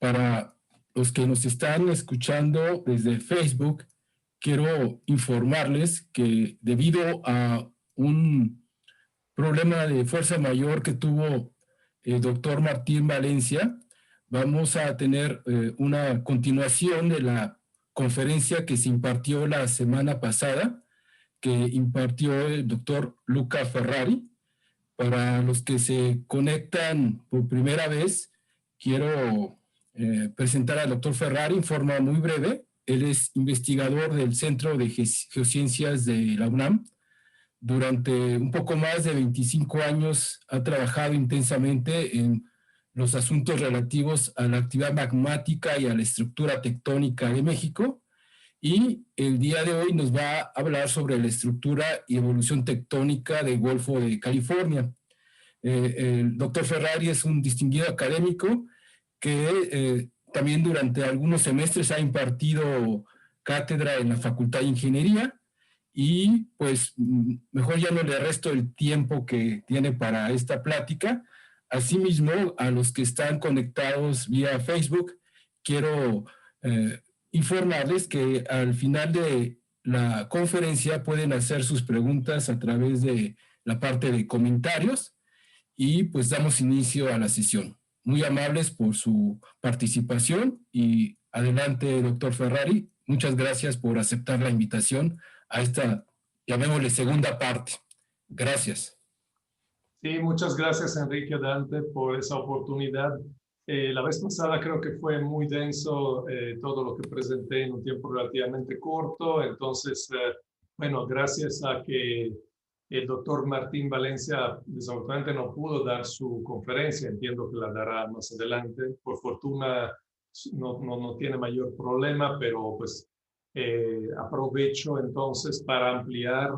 Para los que nos están escuchando desde Facebook, quiero informarles que debido a un problema de fuerza mayor que tuvo el doctor Martín Valencia, vamos a tener una continuación de la conferencia que se impartió la semana pasada, que impartió el doctor Luca Ferrari. Para los que se conectan por primera vez, quiero presentar al doctor Ferrari en forma muy breve. Él es investigador del Centro de Geociencias de la UNAM. Durante un poco más de 25 años ha trabajado intensamente en los asuntos relativos a la actividad magmática y a la estructura tectónica de México. Y el día de hoy nos va a hablar sobre la estructura y evolución tectónica del Golfo de California. El doctor Ferrari es un distinguido académico que también durante algunos semestres ha impartido cátedra en la Facultad de Ingeniería y pues mejor ya no le resto el tiempo que tiene para esta plática. Asimismo, a los que están conectados vía Facebook, quiero informarles que al final de la conferencia pueden hacer sus preguntas a través de la parte de comentarios y pues damos inicio a la sesión. Muy amables por su participación y adelante, doctor Ferrari. Muchas gracias por aceptar la invitación a esta, llamémosle, segunda parte. Gracias. Sí, muchas gracias, Enrique Dante, por esa oportunidad. La vez pasada creo que fue muy denso todo lo que presenté en un tiempo relativamente corto. Entonces, bueno, gracias a que el doctor Martín Valencia desafortunadamente no pudo dar su conferencia, entiendo que la dará más adelante. Por fortuna no tiene mayor problema, pero pues aprovecho entonces para ampliar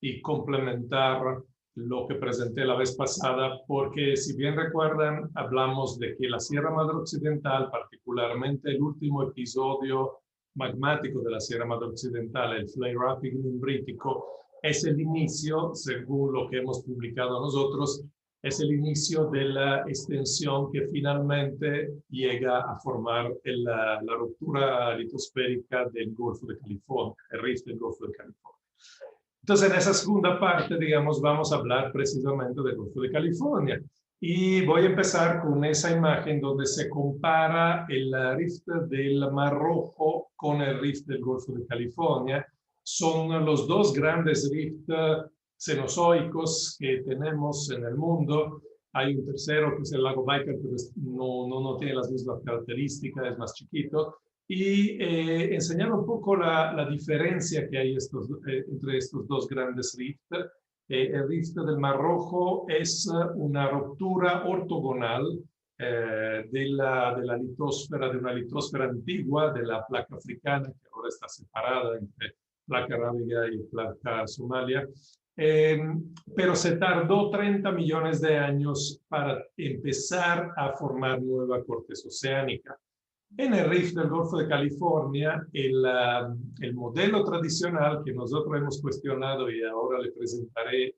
y complementar lo que presenté la vez pasada, porque si bien recuerdan, hablamos de que la Sierra Madre Occidental, particularmente el último episodio magmático de la Sierra Madre Occidental, el flare-up ignimbritático, es el inicio, según lo que hemos publicado nosotros, es el inicio de la extensión que finalmente llega a formar la ruptura litosférica del Golfo de California, el rift del Golfo de California. Entonces, en esa segunda parte, digamos, vamos a hablar precisamente del Golfo de California. Y voy a empezar con esa imagen donde se compara el rift del Mar Rojo con el rift del Golfo de California. Son los dos grandes rifts cenozoicos que tenemos en el mundo. Hay un tercero que es el lago Baikal, pero no tiene las mismas características, es más chiquito. Y enseñar un poco la diferencia que hay entre estos dos grandes rifts. El rift del Mar Rojo es una ruptura ortogonal de la litosfera, de una litosfera antigua, de la placa africana, que ahora está separada entre placa arábiga y placa somalia. Pero se tardó 30 millones de años para empezar a formar nueva corteza oceánica. En el rift del Golfo de California, el modelo tradicional que nosotros hemos cuestionado y ahora le presentaré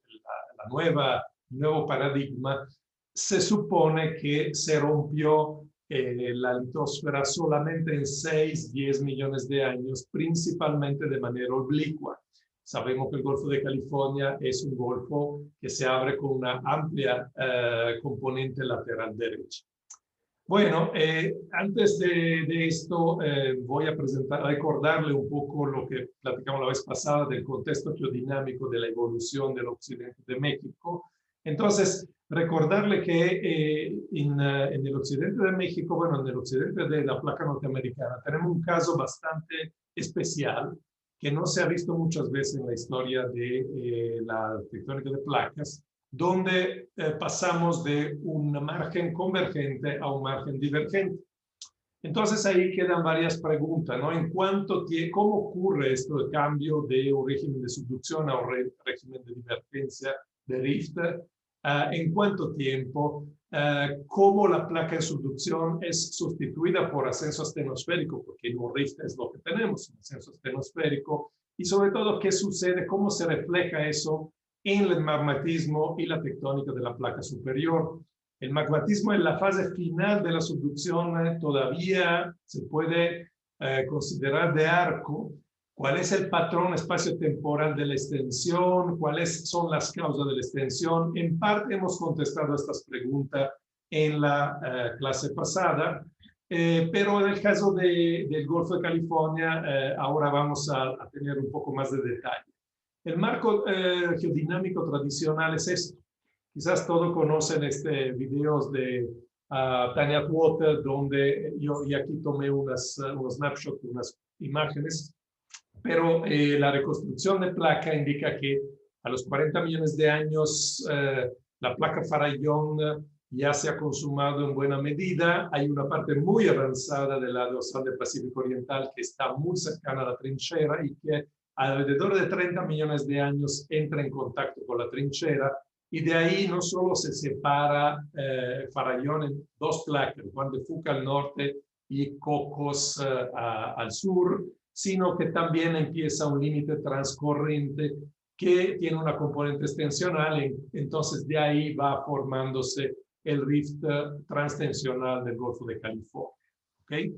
nuevo paradigma, se supone que se rompió la litosfera solamente en 6-10 millones de años, principalmente de manera oblicua. Sabemos que el Golfo de California es un golfo que se abre con una amplia componente lateral derecha. Bueno, antes de esto voy a recordarle un poco lo que platicamos la vez pasada del contexto geodinámico de la evolución del occidente de México. Entonces, recordarle que en el occidente de México, bueno, en el occidente de la placa norteamericana, tenemos un caso bastante especial que no se ha visto muchas veces en la historia de la tectónica de placas, donde pasamos de un margen convergente a un margen divergente. Entonces ahí quedan varias preguntas, ¿no? ¿Cómo ocurre esto de cambio de un régimen de subducción a un régimen de divergencia de rift? ¿En cuánto tiempo? ¿Cómo la placa de subducción es sustituida por ascenso astenosférico? Porque en un rift es lo que tenemos, un ascenso astenosférico. Y sobre todo, ¿qué sucede? ¿Cómo se refleja eso en el magmatismo y la tectónica de la placa superior? El magmatismo en la fase final de la subducción todavía se puede considerar de arco. ¿Cuál es el patrón espacio-temporal de la extensión? ¿Cuáles son las causas de la extensión? En parte hemos contestado estas preguntas en la clase pasada, pero en el caso del Golfo de California, ahora vamos a tener un poco más de detalle. El marco geodinámico tradicional es esto. Quizás todos conocen videos de Tanya Water, donde yo y aquí tomé unos snapshots, unas imágenes, pero la reconstrucción de placa indica que a los 40 millones de años la placa Farallón ya se ha consumado en buena medida. Hay una parte muy avanzada de la dorsal del Pacífico Oriental que está muy cercana a la trinchera y que alrededor de 30 millones de años entra en contacto con la trinchera, y de ahí no solo se separa Farallón en dos placas, Juan de Fuca al norte y Cocos al sur, sino que también empieza un límite transcorriente que tiene una componente extensional, entonces de ahí va formándose el rift transtensional del Golfo de California. ¿Okay?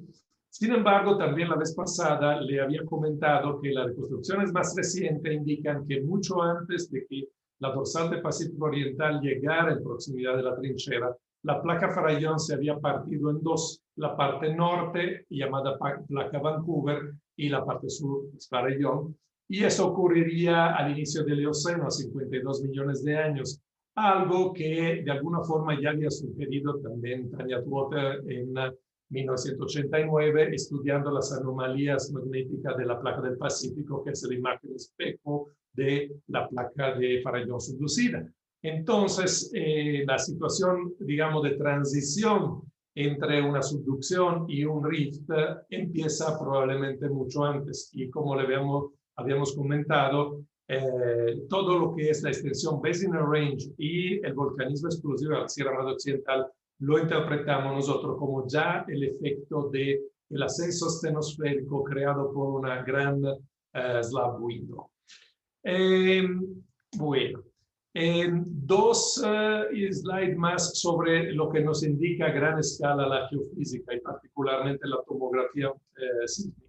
Sin embargo, también la vez pasada le había comentado que las reconstrucciones más recientes indican que mucho antes de que la dorsal del Pacífico Oriental llegara en proximidad de la trinchera, la placa Farallón se había partido en dos, la parte norte, llamada placa Vancouver, y la parte sur, Farallón, y eso ocurriría al inicio del Eoceno, a 52 millones de años, algo que de alguna forma ya había sugerido también Tanya Water en 1989, estudiando las anomalías magnéticas de la placa del Pacífico, que es la imagen espejo de la placa de Farallón subducida. Entonces, la situación, digamos, de transición entre una subducción y un rift empieza probablemente mucho antes. Y como le habíamos comentado, todo lo que es la extensión Basinal Range y el volcanismo explosivo de la Sierra Madre Occidental lo interpretamos nosotros como ya el efecto del ascenso astenosférico creado por una gran slab window. Bueno, dos slides más sobre lo que nos indica a gran escala la geofísica y particularmente la tomografía sísmica.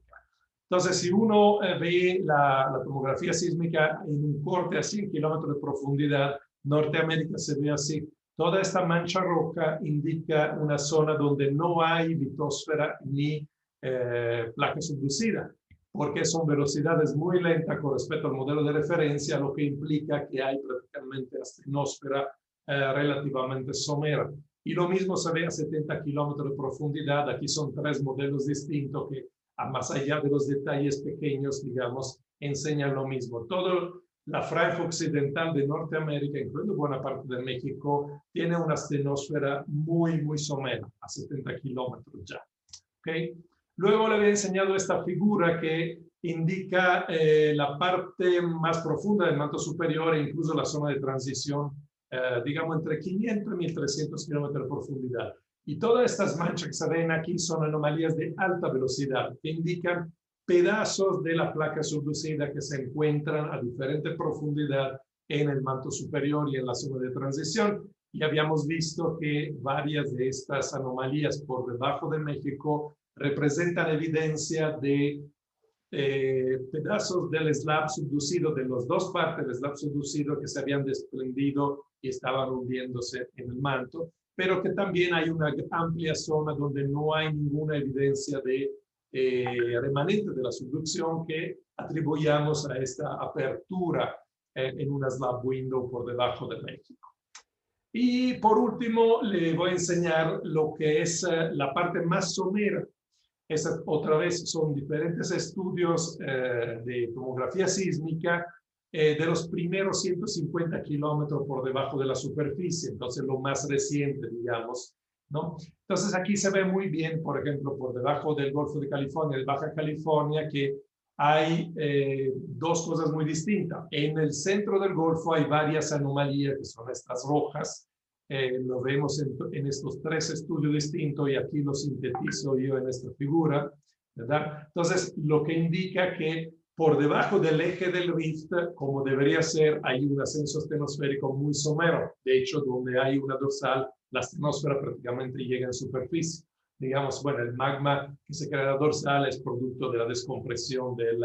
Entonces, si uno ve la tomografía sísmica en un corte a 100 kilómetros de profundidad, Norteamérica se ve así. Toda esta mancha roja indica una zona donde no hay litosfera ni placa subducida, porque son velocidades muy lentas con respecto al modelo de referencia, lo que implica que hay prácticamente astenosfera relativamente somera. Y lo mismo se ve a 70 kilómetros de profundidad. Aquí son tres modelos distintos que, más allá de los detalles pequeños, digamos, enseñan lo mismo. Todo la franja occidental de Norteamérica, incluyendo buena parte de México, tiene una astenosfera muy, muy somera, a 70 kilómetros ya. ¿Okay? Luego le había enseñado esta figura que indica la parte más profunda del manto superior e incluso la zona de transición, digamos, entre 500 y 1300 kilómetros de profundidad. Y todas estas manchas que se ven aquí son anomalías de alta velocidad que indican pedazos de la placa subducida que se encuentran a diferente profundidad en el manto superior y en la zona de transición. Y habíamos visto que varias de estas anomalías por debajo de México representan evidencia de pedazos del slab subducido, de las dos partes del slab subducido que se habían desprendido y estaban hundiéndose en el manto, pero que también hay una amplia zona donde no hay ninguna evidencia de remanente de la subducción que atribuyamos a esta apertura en una slab window por debajo de México. Y por último, le voy a enseñar lo que es la parte más somera. Estas otra vez son diferentes estudios de tomografía sísmica de los primeros 150 kilómetros por debajo de la superficie, entonces lo más reciente, digamos, ¿no? Entonces aquí se ve muy bien, por ejemplo, por debajo del Golfo de California, de Baja California, que hay dos cosas muy distintas. En el centro del Golfo hay varias anomalías que son estas rojas. Lo vemos en estos tres estudios distintos y aquí lo sintetizo yo en esta figura, ¿verdad? Entonces, lo que indica que Por debajo del eje del rift, como debería ser, hay un ascenso astenosférico muy somero. De hecho, donde hay una dorsal, la astenosfera prácticamente llega en superficie. Digamos, bueno, el magma que se crea en la dorsal es producto de la descompresión del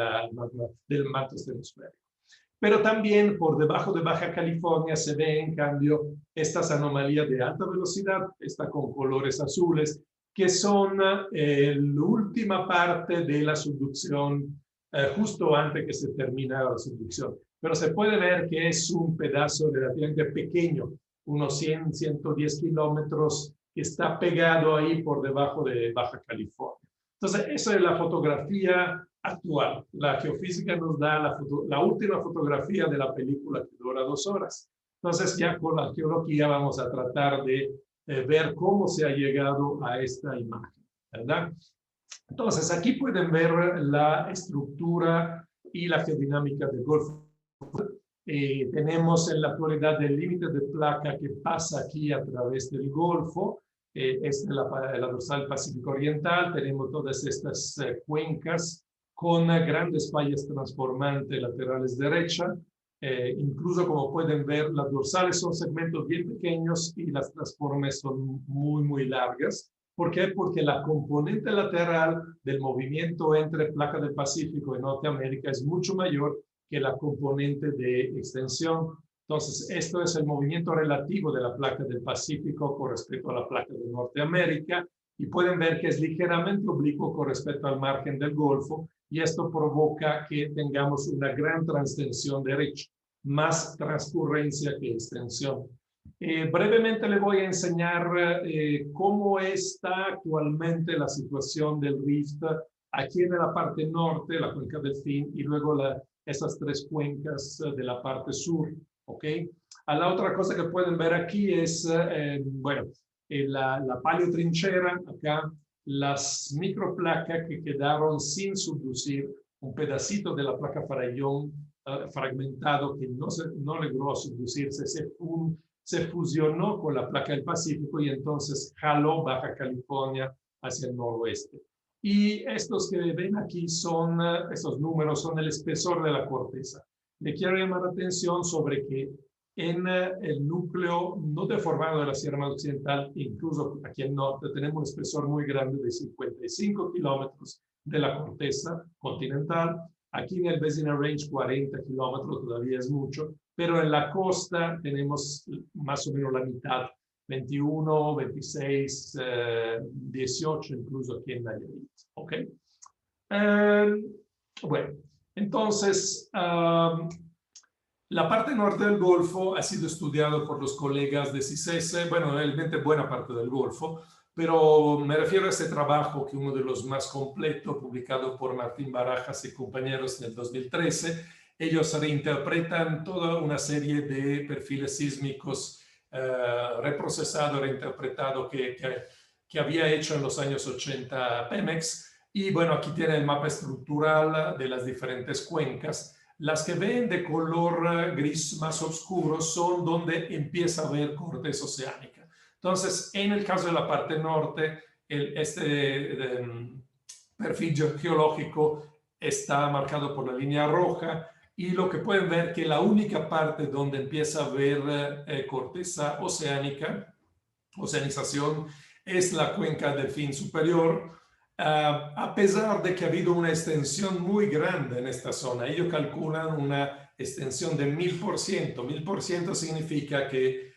manto astenosférico. Pero también por debajo de Baja California se ve, en cambio, estas anomalías de alta velocidad, esta con colores azules, que son la última parte de la subducción, justo antes que se termina la subducción. Pero se puede ver que es un pedazo relativamente pequeño, unos 100, 110 kilómetros, que está pegado ahí por debajo de Baja California. Entonces, esa es la fotografía actual. La geofísica nos da la última fotografía de la película que dura 2 horas. Entonces, ya con la geología vamos a tratar de ver cómo se ha llegado a esta imagen, ¿verdad? Entonces, aquí pueden ver la estructura y la geodinámica del Golfo. Tenemos en la actualidad el límite de placa que pasa aquí a través del Golfo. Es la dorsal Pacífico Oriental. Tenemos todas estas cuencas con grandes fallas transformantes laterales derecha. Incluso, como pueden ver, las dorsales son segmentos bien pequeños y las transformes son muy, muy largas. ¿Por qué? Porque la componente lateral del movimiento entre placa del Pacífico y Norteamérica es mucho mayor que la componente de extensión. Entonces, esto es el movimiento relativo de la placa del Pacífico con respecto a la placa de Norteamérica, y pueden ver que es ligeramente oblicuo con respecto al margen del Golfo, y esto provoca que tengamos una gran transtensión derecha, más transcurrencia que extensión. Brevemente le voy a enseñar cómo está actualmente la situación del rift aquí en la parte norte, la cuenca del Fin, y luego esas 3 cuencas de la parte sur. ¿Ok? La otra cosa que pueden ver aquí es, bueno, la paleotrinchera, acá, las microplacas que quedaron sin subducir, un pedacito de la placa Farallón fragmentado que no logró subducirse, se fusionó con la placa del Pacífico y entonces jaló Baja California hacia el noroeste. Y estos que ven aquí son, estos números son el espesor de la corteza. Le quiero llamar la atención sobre que en el núcleo no deformado de la Sierra Madre Occidental, incluso aquí en norte, tenemos un espesor muy grande de 55 kilómetros de la corteza continental. Aquí en el Vezina Range 40 kilómetros todavía es mucho, pero en la costa tenemos más o menos la mitad, 21, 26, 18, incluso aquí en Nayarit. ¿Ok? Bueno. Entonces, la parte norte del Golfo ha sido estudiado por los colegas de CICESE, bueno, realmente buena parte del Golfo, pero me refiero a este trabajo, que uno de los más completos, publicado por Martín Barajas y compañeros en el 2013. Ellos reinterpretan toda una serie de perfiles sísmicos reprocesados, reinterpretados que había hecho en los años 80 Pemex. Y bueno, aquí tiene el mapa estructural de las diferentes cuencas. Las que ven de color gris más oscuro son donde empieza a haber corteza oceánica. Entonces, en el caso de la parte norte, este perfil geológico está marcado por la línea roja, y lo que pueden ver que la única parte donde empieza a haber corteza oceánica, oceanización, es la cuenca del Fin superior. A pesar de que ha habido una extensión muy grande en esta zona. Ellos calculan una extensión de 1000%. 1000% significa que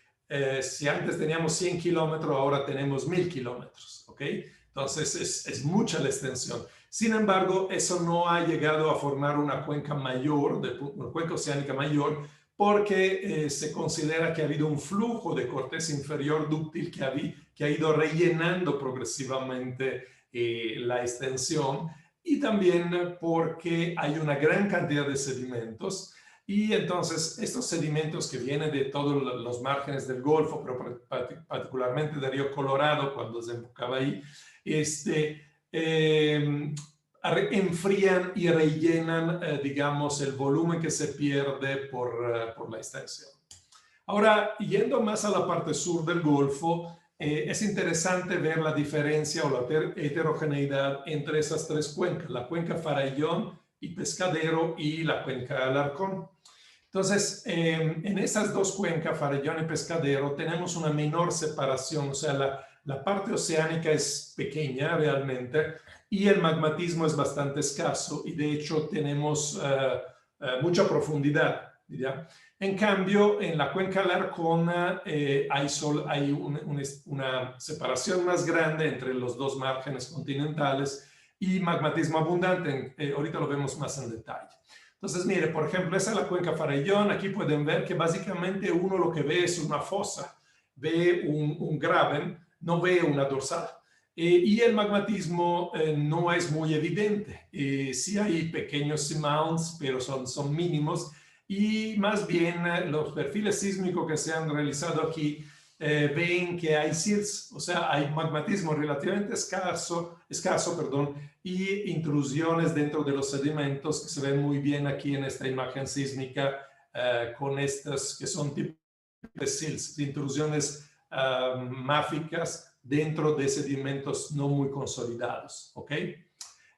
si antes teníamos 100 kilómetros, ahora tenemos 1000 kilómetros. ¿Ok? Entonces es mucha la extensión. Sin embargo, eso no ha llegado a formar una cuenca mayor, una cuenca oceánica mayor, porque se considera que ha habido un flujo de corteza inferior dúctil que ha ido rellenando progresivamente la extensión, y también porque hay una gran cantidad de sedimentos, y entonces estos sedimentos que vienen de todos los márgenes del Golfo, pero particularmente del río Colorado cuando desembocaba ahí, enfrían y rellenan, digamos, el volumen que se pierde por la extensión. Ahora, yendo más a la parte sur del Golfo, es interesante ver la diferencia o la heterogeneidad entre esas 3 cuencas. La cuenca Farallón, y Pescadero y la cuenca Alarcón. Entonces, en esas dos cuencas, Farellón y Pescadero, tenemos una menor separación, o sea, la parte oceánica es pequeña realmente y el magmatismo es bastante escaso y de hecho tenemos mucha profundidad, ¿ya? En cambio, en la cuenca Alarcón hay una separación más grande entre los dos márgenes continentales y magmatismo abundante. Ahorita lo vemos más en detalle. Entonces, mire, por ejemplo, esa es la cuenca Farellón. Aquí pueden ver que básicamente uno lo que ve es una fosa, ve un graben, no ve una dorsal. Y el magmatismo no es muy evidente. Sí hay pequeños seamounts, pero son mínimos. Y más bien los perfiles sísmicos que se han realizado aquí ven que hay silts, o sea, hay magmatismo relativamente escaso, y intrusiones dentro de los sedimentos que se ven muy bien aquí en esta imagen sísmica con estas que son tipos de silts, de intrusiones máficas dentro de sedimentos no muy consolidados, ¿ok?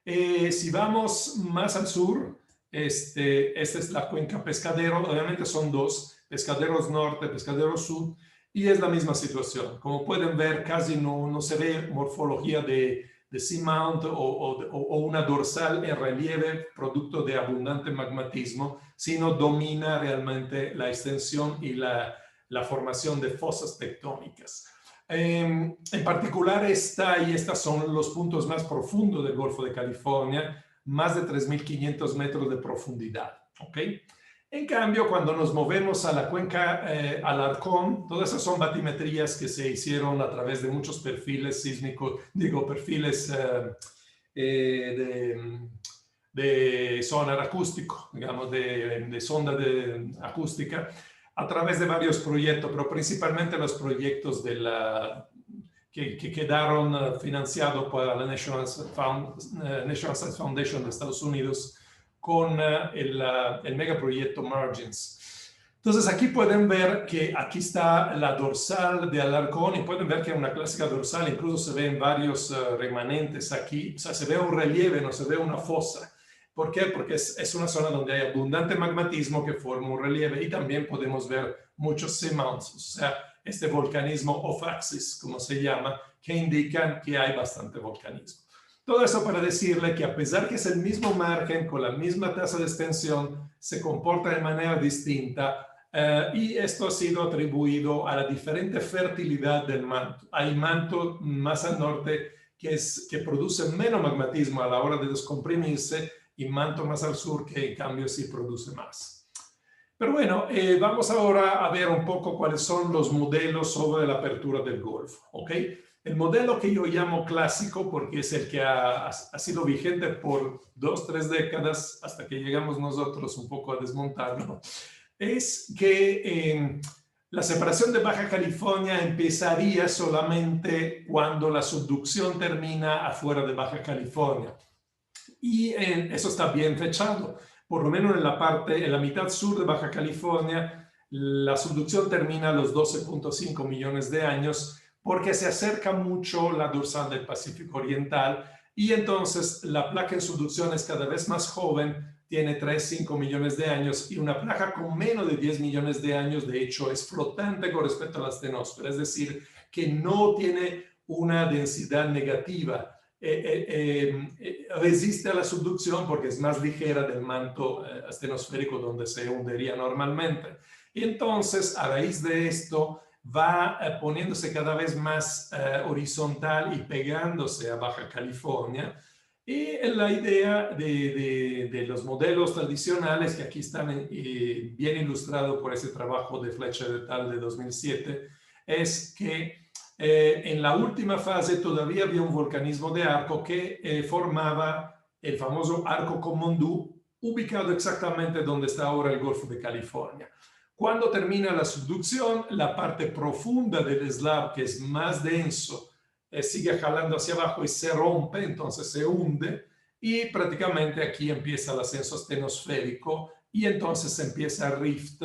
Si vamos más al sur, esta es la cuenca Pescadero, obviamente son dos, Pescaderos Norte, Pescaderos Sur, y es la misma situación. Como pueden ver, casi no se ve morfología de seamount o una dorsal en relieve producto de abundante magmatismo, sino domina realmente la extensión y la formación de fosas tectónicas. En particular, estos son los puntos más profundos del Golfo de California, más de 3.500 metros de profundidad, ¿ok? En cambio, cuando nos movemos a la cuenca Alarcón, todas esas son batimetrías que se hicieron a través de muchos perfiles sísmicos, perfiles de sonar acústico, digamos, de sonda acústica, a través de varios proyectos, pero principalmente los proyectos que quedaron financiados por la National Science Foundation de Estados Unidos con el megaproyecto Margins. Entonces aquí pueden ver que aquí está la dorsal de Alarcón y pueden ver que es una clásica dorsal, incluso se ven varios remanentes aquí, o sea, se ve un relieve, no se ve una fosa. ¿Por qué? Porque es una zona donde hay abundante magmatismo que forma un relieve y también podemos ver muchos seamounts, o sea, este volcanismo off-axis, como se llama, que indican que hay bastante volcanismo. Todo eso para decirle que a pesar que es el mismo margen con la misma tasa de extensión, se comporta de manera distinta y esto ha sido atribuido a la diferente fertilidad del manto. Hay manto más al norte que produce menos magmatismo a la hora de descomprimirse y manto más al sur que en cambio sí produce más. Pero bueno, vamos ahora a ver un poco cuáles son los modelos sobre la apertura del Golfo, ¿ok? El modelo que yo llamo clásico, porque es el que ha sido vigente por 2-3 décadas, hasta que llegamos nosotros un poco a desmontarlo, es que la separación de Baja California empezaría solamente cuando la subducción termina afuera de Baja California. Y eso está bien fechado. Por lo menos en la mitad sur de Baja California, la subducción termina a los 12.5 millones de años, porque se acerca mucho la dorsal del Pacífico Oriental y entonces la placa en subducción es cada vez más joven, tiene 3-5 millones de años y una placa con menos de 10 millones de años, de hecho, es flotante con respecto a la astenosfera, es decir, que no tiene una densidad negativa. Resiste a la subducción porque es más ligera del manto astenosférico donde se hundiría normalmente. Y entonces, a raíz de esto, va poniéndose cada vez más horizontal y pegándose a Baja California. Y la idea de los modelos tradicionales, que aquí están bien ilustrados por ese trabajo de Fletcher et al. De 2007, es que en la última fase todavía había un volcanismo de arco que formaba el famoso Arco Komondú, ubicado exactamente donde está ahora el Golfo de California. Cuando termina la subducción, la parte profunda del slab, que es más denso, sigue jalando hacia abajo y se rompe, entonces se hunde, y prácticamente aquí empieza el ascenso astenosférico y entonces empieza el rift,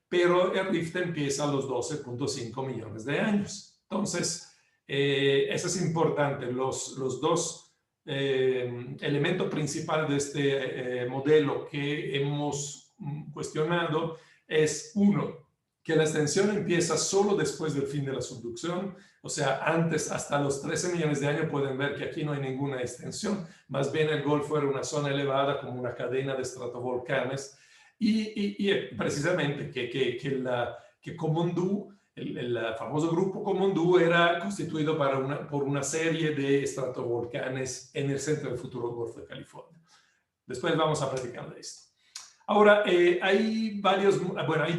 pero el rift empieza a los 12.5 millones de años. Entonces, eso es importante, los dos elemento principal de este modelo que hemos cuestionado es, uno, que la extensión empieza solo después del fin de la subducción, o sea, antes, hasta los 13 millones de años, pueden ver que aquí no hay ninguna extensión, más bien el Golfo era una zona elevada como una cadena de estratovolcanes, y precisamente que Komondú, el famoso grupo Komondú, era constituido por una serie de estratovolcanes en el centro del futuro Golfo de California. Después vamos a platicar de esto. Ahora, hay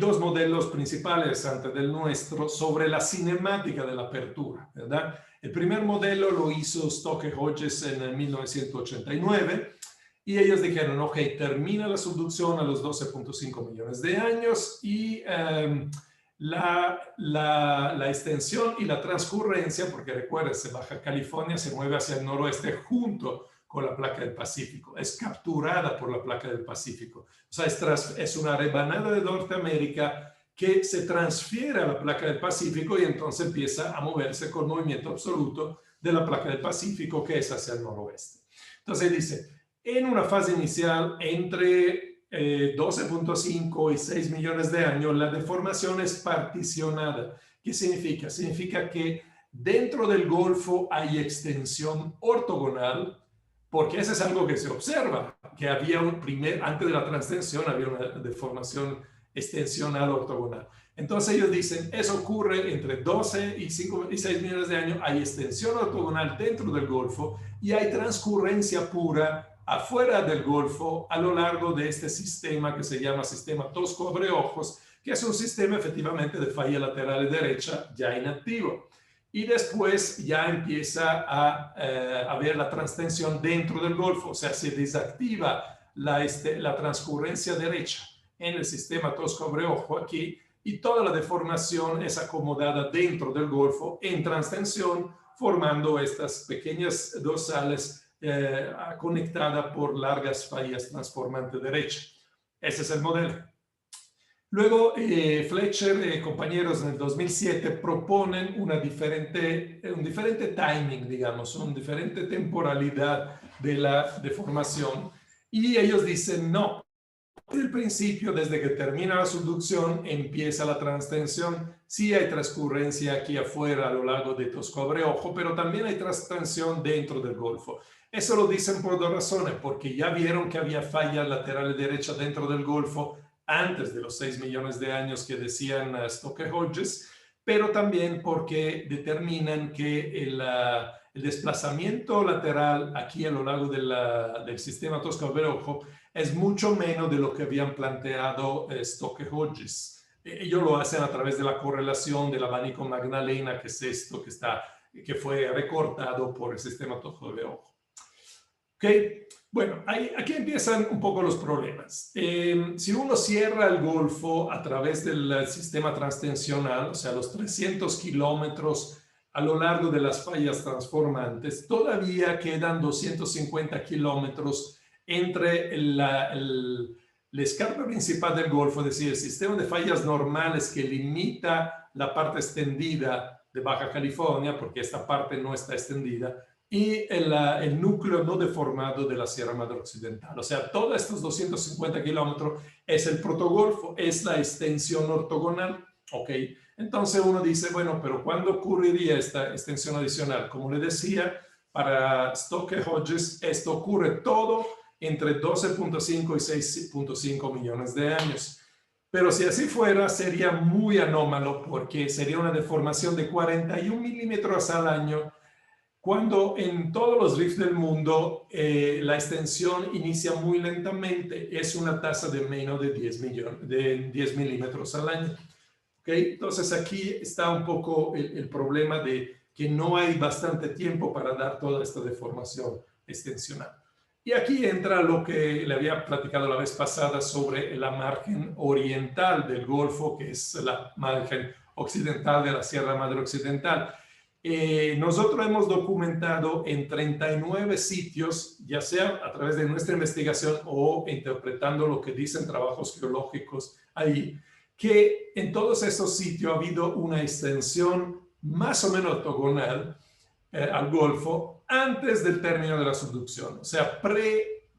dos modelos principales antes del nuestro sobre la cinemática de la apertura, ¿verdad? El primer modelo lo hizo Stokes-Hodges en 1989 y ellos dijeron, ok, termina la subducción a los 12.5 millones de años y la extensión y la transcurrencia, porque recuérdense, Baja California se mueve hacia el noroeste junto con la placa del Pacífico, es capturada por la placa del Pacífico. O sea, es una rebanada de Norteamérica que se transfiere a la placa del Pacífico y entonces empieza a moverse con movimiento absoluto de la placa del Pacífico, que es hacia el noroeste. Entonces dice, en una fase inicial entre 12.5 y 6 millones de años, la deformación es particionada. ¿Qué significa? Significa que dentro del Golfo hay extensión ortogonal, porque eso es algo que se observa, que había antes de la transtensión había una deformación extensional ortogonal. Entonces ellos dicen, eso ocurre entre 12 y 6 millones de años, hay extensión ortogonal dentro del Golfo y hay transcurrencia pura afuera del Golfo a lo largo de este sistema que se llama sistema Tosco-Abreojos, que es un sistema efectivamente de falla lateral derecha ya inactivo. Y después ya empieza a haber la transtensión dentro del Golfo, o sea, se desactiva la transcurrencia derecha en el sistema Tosco-Abreojo aquí y toda la deformación es acomodada dentro del Golfo en transtensión, formando estas pequeñas dorsales conectadas por largas fallas transformante derecha. Ese es el modelo. Luego, Fletcher y compañeros en el 2007 proponen un diferente timing, digamos, una diferente temporalidad de la deformación. Y ellos dicen, no, desde el principio, desde que termina la subducción, empieza la transtensión. Sí hay transcurrencia aquí afuera a lo largo de Tosco-Abreojo, pero también hay transtensión dentro del Golfo. Eso lo dicen por dos razones, porque ya vieron que había falla lateral derecha dentro del Golfo antes de los 6 millones de años que decían Stokes-Hodges, pero también porque determinan que el desplazamiento lateral aquí a lo largo del sistema Tosco-Abreojo es mucho menos de lo que habían planteado Stokes-Hodges. Ellos lo hacen a través de la correlación del abanico Magdalena, que es esto que fue recortado por el sistema Tosco-Abreojo. ¿Okay? Bueno, aquí empiezan un poco los problemas. Si uno cierra el Golfo a través del sistema transtensional, o sea, los 300 kilómetros a lo largo de las fallas transformantes, todavía quedan 250 kilómetros entre la escarpa principal del Golfo, es decir, el sistema de fallas normales que limita la parte extendida de Baja California, porque esta parte no está extendida, y el núcleo no deformado de la Sierra Madre Occidental. O sea, todos estos 250 kilómetros es el protogolfo, es la extensión ortogonal. ¿Ok? Entonces uno dice, bueno, pero ¿cuándo ocurriría esta extensión adicional? Como le decía, para Stokes-Hodges esto ocurre todo entre 12.5 y 6.5 millones de años. Pero si así fuera, sería muy anómalo porque sería una deformación de 41 milímetros al año, cuando en todos los rifts del mundo la extensión inicia muy lentamente, es una tasa de menos de 10 milímetros al año. ¿Okay? Entonces aquí está un poco el problema de que no hay bastante tiempo para dar toda esta deformación extensional. Y aquí entra lo que le había platicado la vez pasada sobre la margen oriental del Golfo, que es la margen occidental de la Sierra Madre Occidental. Nosotros hemos documentado en 39 sitios, ya sea a través de nuestra investigación o interpretando lo que dicen trabajos geológicos ahí, que en todos estos sitios ha habido una extensión más o menos ortogonal al Golfo antes del término de la subducción, o sea,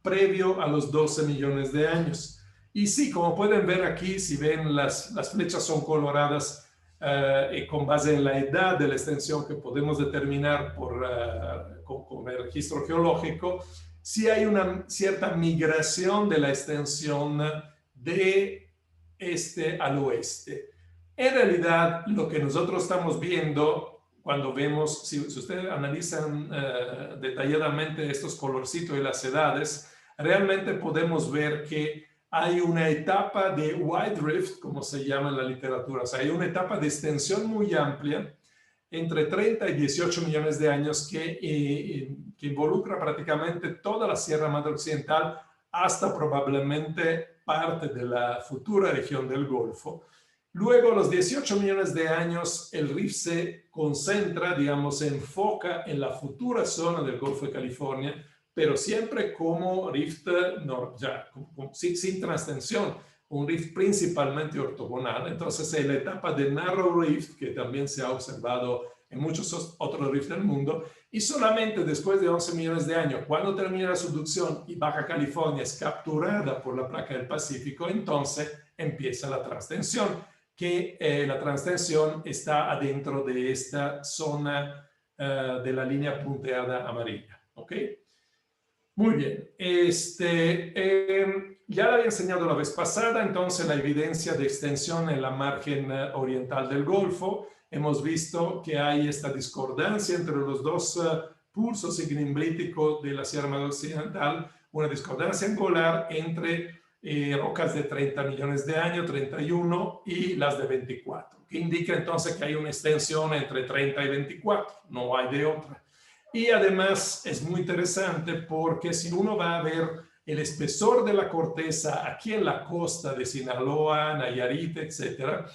previo a los 12 millones de años. Y sí, como pueden ver aquí, si ven las flechas son coloradas y con base en la edad de la extensión que podemos determinar con el registro geológico, sí hay una cierta migración de la extensión de este al oeste. En realidad, lo que nosotros estamos viendo cuando vemos, si ustedes analizan detalladamente estos colorcitos y las edades, realmente podemos ver que hay una etapa de wide rift, como se llama en la literatura, o sea, hay una etapa de extensión muy amplia entre 30 y 18 millones de años que involucra prácticamente toda la Sierra Madre Occidental hasta probablemente parte de la futura región del Golfo. Luego, a los 18 millones de años, el rift se concentra, digamos, se enfoca en la futura zona del Golfo de California, pero siempre como rift sin transtensión, un rift principalmente ortogonal. Entonces, en la etapa de narrow rift, que también se ha observado en muchos otros rifts del mundo, y solamente después de 11 millones de años, cuando termina la subducción y Baja California es capturada por la placa del Pacífico, entonces empieza la transtensión, que la transtensión está adentro de esta zona de la línea punteada amarilla. ¿Ok? Muy bien. Ya la había enseñado la vez pasada, entonces la evidencia de extensión en la margen oriental del Golfo. Hemos visto que hay esta discordancia entre los dos pulsos ignimbriticos de la Sierra Madre Occidental, una discordancia angular entre rocas de 30 millones de años, 31, y las de 24, que indica entonces que hay una extensión entre 30 y 24, no hay de otra. Y además es muy interesante porque si uno va a ver el espesor de la corteza aquí en la costa de Sinaloa, Nayarit, etcétera,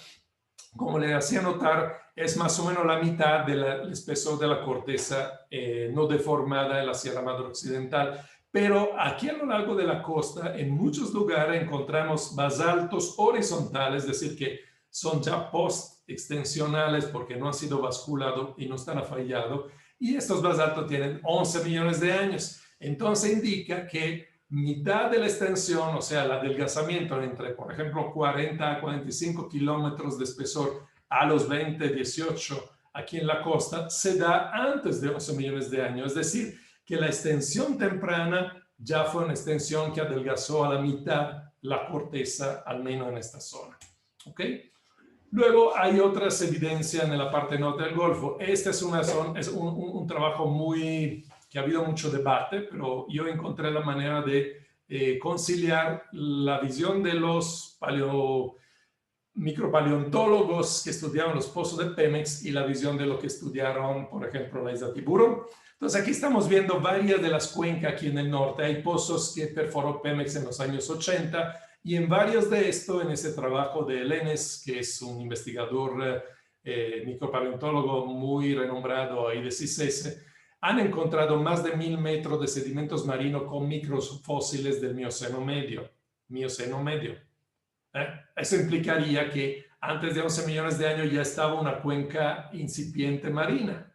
como le hacía notar, es más o menos la mitad del espesor de la corteza no deformada en la Sierra Madre Occidental. Pero aquí a lo largo de la costa, en muchos lugares encontramos basaltos horizontales, es decir, que son ya post-extensionales porque no han sido basculados y no están afallados. Y estos basaltos tienen 11 millones de años. Entonces indica que mitad de la extensión, o sea, el adelgazamiento entre, por ejemplo, 40 a 45 kilómetros de espesor a los 20, 18 aquí en la costa, se da antes de 11 millones de años. Es decir, que la extensión temprana ya fue una extensión que adelgazó a la mitad la corteza, al menos en esta zona. ¿Ok? Luego hay otras evidencias en la parte norte del Golfo. Este es un trabajo que ha habido mucho debate, pero yo encontré la manera de conciliar la visión de los micropaleontólogos que estudiaron los pozos de Pemex y la visión de lo que estudiaron, por ejemplo, la isla Tiburón. Entonces aquí estamos viendo varias de las cuencas aquí en el norte. Hay pozos que perforó Pemex en los años 80 y en varios de estos, en ese trabajo de Lenes, que es un investigador micropaleontólogo muy renombrado ahí de CICESE, han encontrado más de 1000 metros de sedimentos marinos con microfósiles del Mioceno medio. Eso implicaría que antes de 11 millones de años ya estaba una cuenca incipiente marina.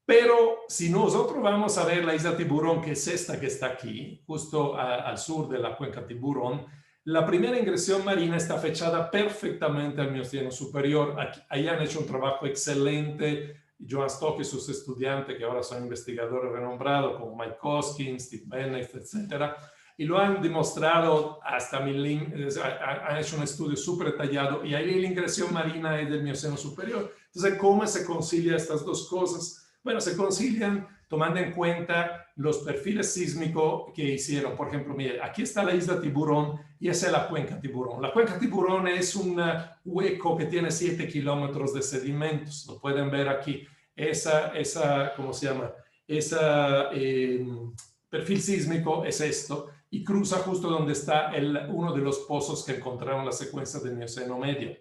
Pero si nosotros vamos a ver la isla Tiburón, que es esta que está aquí, justo al sur de la cuenca Tiburón, la primera ingresión marina está fechada perfectamente al Mioceno superior. Ahí han hecho un trabajo excelente Joan Stock y sus estudiantes, que ahora son investigadores renombrados, como Mike Koskins, Steve Bennett, etc. Y lo han demostrado han hecho un estudio súper detallado, y ahí la ingresión marina es del Mioceno superior. Entonces, ¿cómo se concilia estas dos cosas? Bueno, se concilian tomando en cuenta los perfiles sísmicos que hicieron. Por ejemplo, mire, aquí está la isla Tiburón y esa es la cuenca Tiburón. La cuenca Tiburón es un hueco que tiene 7 kilómetros de sedimentos. Lo pueden ver aquí. ¿Cómo se llama? Perfil sísmico es esto, y cruza justo donde está uno de los pozos que encontraron la secuencia del Mioceno medio.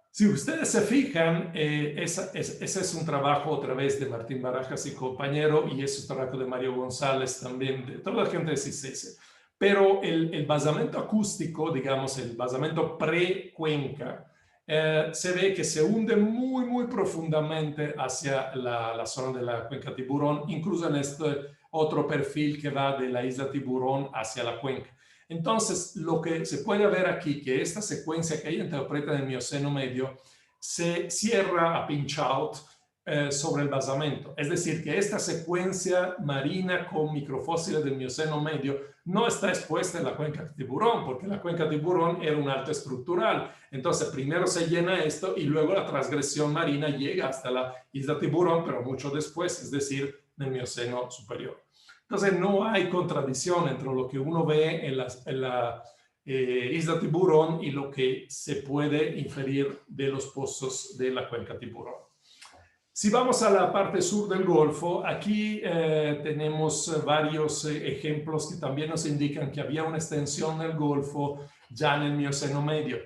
Si ustedes se fijan, ese es un trabajo otra vez de Martín Barajas y compañero, y ese es un trabajo de Mario González también, de toda la gente de CICESE. Pero el basamento acústico, digamos, el basamento pre-cuenca, se ve que se hunde muy, muy profundamente hacia la zona de la cuenca Tiburón, incluso en este otro perfil que va de la isla Tiburón hacia la cuenca. Entonces, lo que se puede ver aquí, que esta secuencia que ella interpreta en el Mioceno medio, se cierra a pinch out sobre el basamento. Es decir, que esta secuencia marina con microfósiles del Mioceno medio no está expuesta en la cuenca Tiburón, porque la cuenca Tiburón era un alto estructural. Entonces, primero se llena esto y luego la transgresión marina llega hasta la isla Tiburón, pero mucho después, es decir, en el Mioceno superior. Entonces, no hay contradicción entre lo que uno ve en la isla Tiburón y lo que se puede inferir de los pozos de la cuenca Tiburón. Si vamos a la parte sur del Golfo, aquí tenemos varios ejemplos que también nos indican que había una extensión del Golfo ya en el Mioceno medio.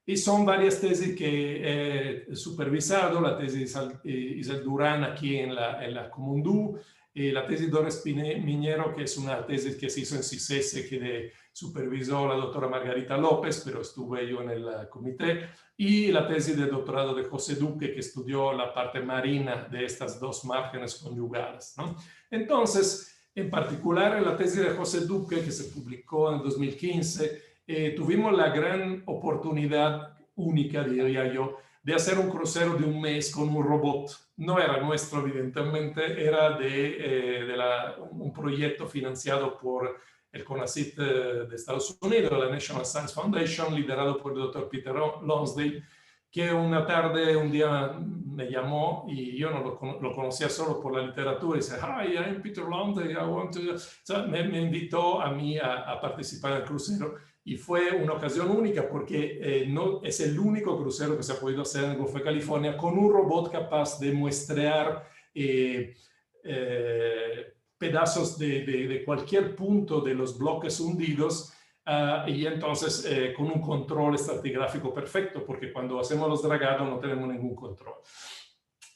Y son varias tesis que he supervisado, la tesis de Isel Durán aquí en la Comondú, la tesis de Doris Miñero, que es una tesis que se hizo en CICESE, que supervisó la doctora Margarita López, pero estuve yo en el comité, y la tesis de doctorado de José Duque, que estudió la parte marina de estas dos márgenes conyugadas, ¿no? Entonces, en particular en la tesis de José Duque, que se publicó en 2015, tuvimos la gran oportunidad única, diría yo, de hacer un crucero de un mes con un robot. No era nuestro, evidentemente, era un proyecto financiado por el CONACYT de Estados Unidos, la National Science Foundation, liderado por el doctor Peter Lonsdale, que una tarde, un día me llamó y yo no lo conocía solo por la literatura y dice, hi, I'm Peter Lonsdale, I want to... O sea, me invitó a mí a participar en el crucero y fue una ocasión única porque no, es el único crucero que se ha podido hacer en el Golfo de California con un robot capaz de muestrear pedazos de cualquier punto de los bloques hundidos y entonces con un control estratigráfico perfecto, porque cuando hacemos los dragados no tenemos ningún control.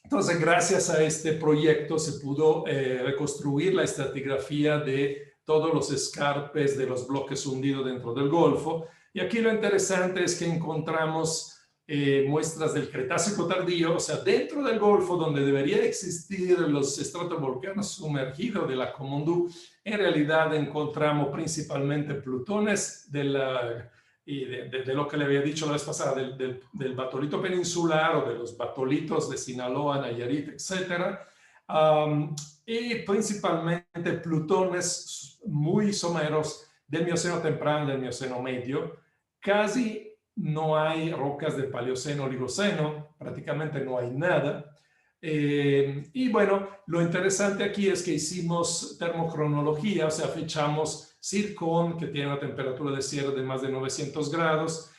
Entonces, gracias a este proyecto se pudo reconstruir la estratigrafía de todos los escarpes de los bloques hundidos dentro del Golfo. Y aquí lo interesante es que encontramos muestras del Cretácico tardío, o sea, dentro del Golfo, donde debería existir los estratovolcanos sumergidos de la Comondú, en realidad encontramos principalmente plutones de lo que le había dicho la vez pasada, del batolito peninsular o de los batolitos de Sinaloa, Nayarit, etc. Y principalmente plutones muy someros del Mioceno temprano y del Mioceno medio. Casi no hay rocas del Paleoceno, Oligoceno, prácticamente no hay nada. Y bueno, lo interesante aquí es que hicimos termocronología, o sea, fechamos Zircón, que tiene una temperatura de cierre de más de 900 grados,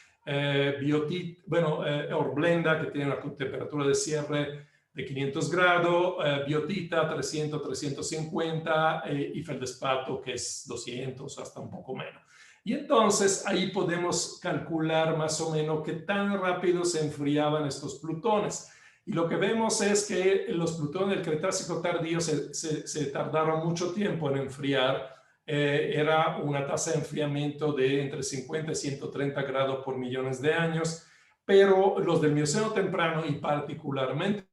Horblenda, que tiene una temperatura de cierre de 500 grados, Biotita 300, 350 y Feldespato, que es 200, hasta un poco menos. Y entonces ahí podemos calcular más o menos qué tan rápido se enfriaban estos plutones. Y lo que vemos es que los plutones del Cretácico tardío se tardaron mucho tiempo en enfriar. Era una tasa de enfriamiento de entre 50 y 130 grados por millones de años, pero los del Mioceno temprano y particularmente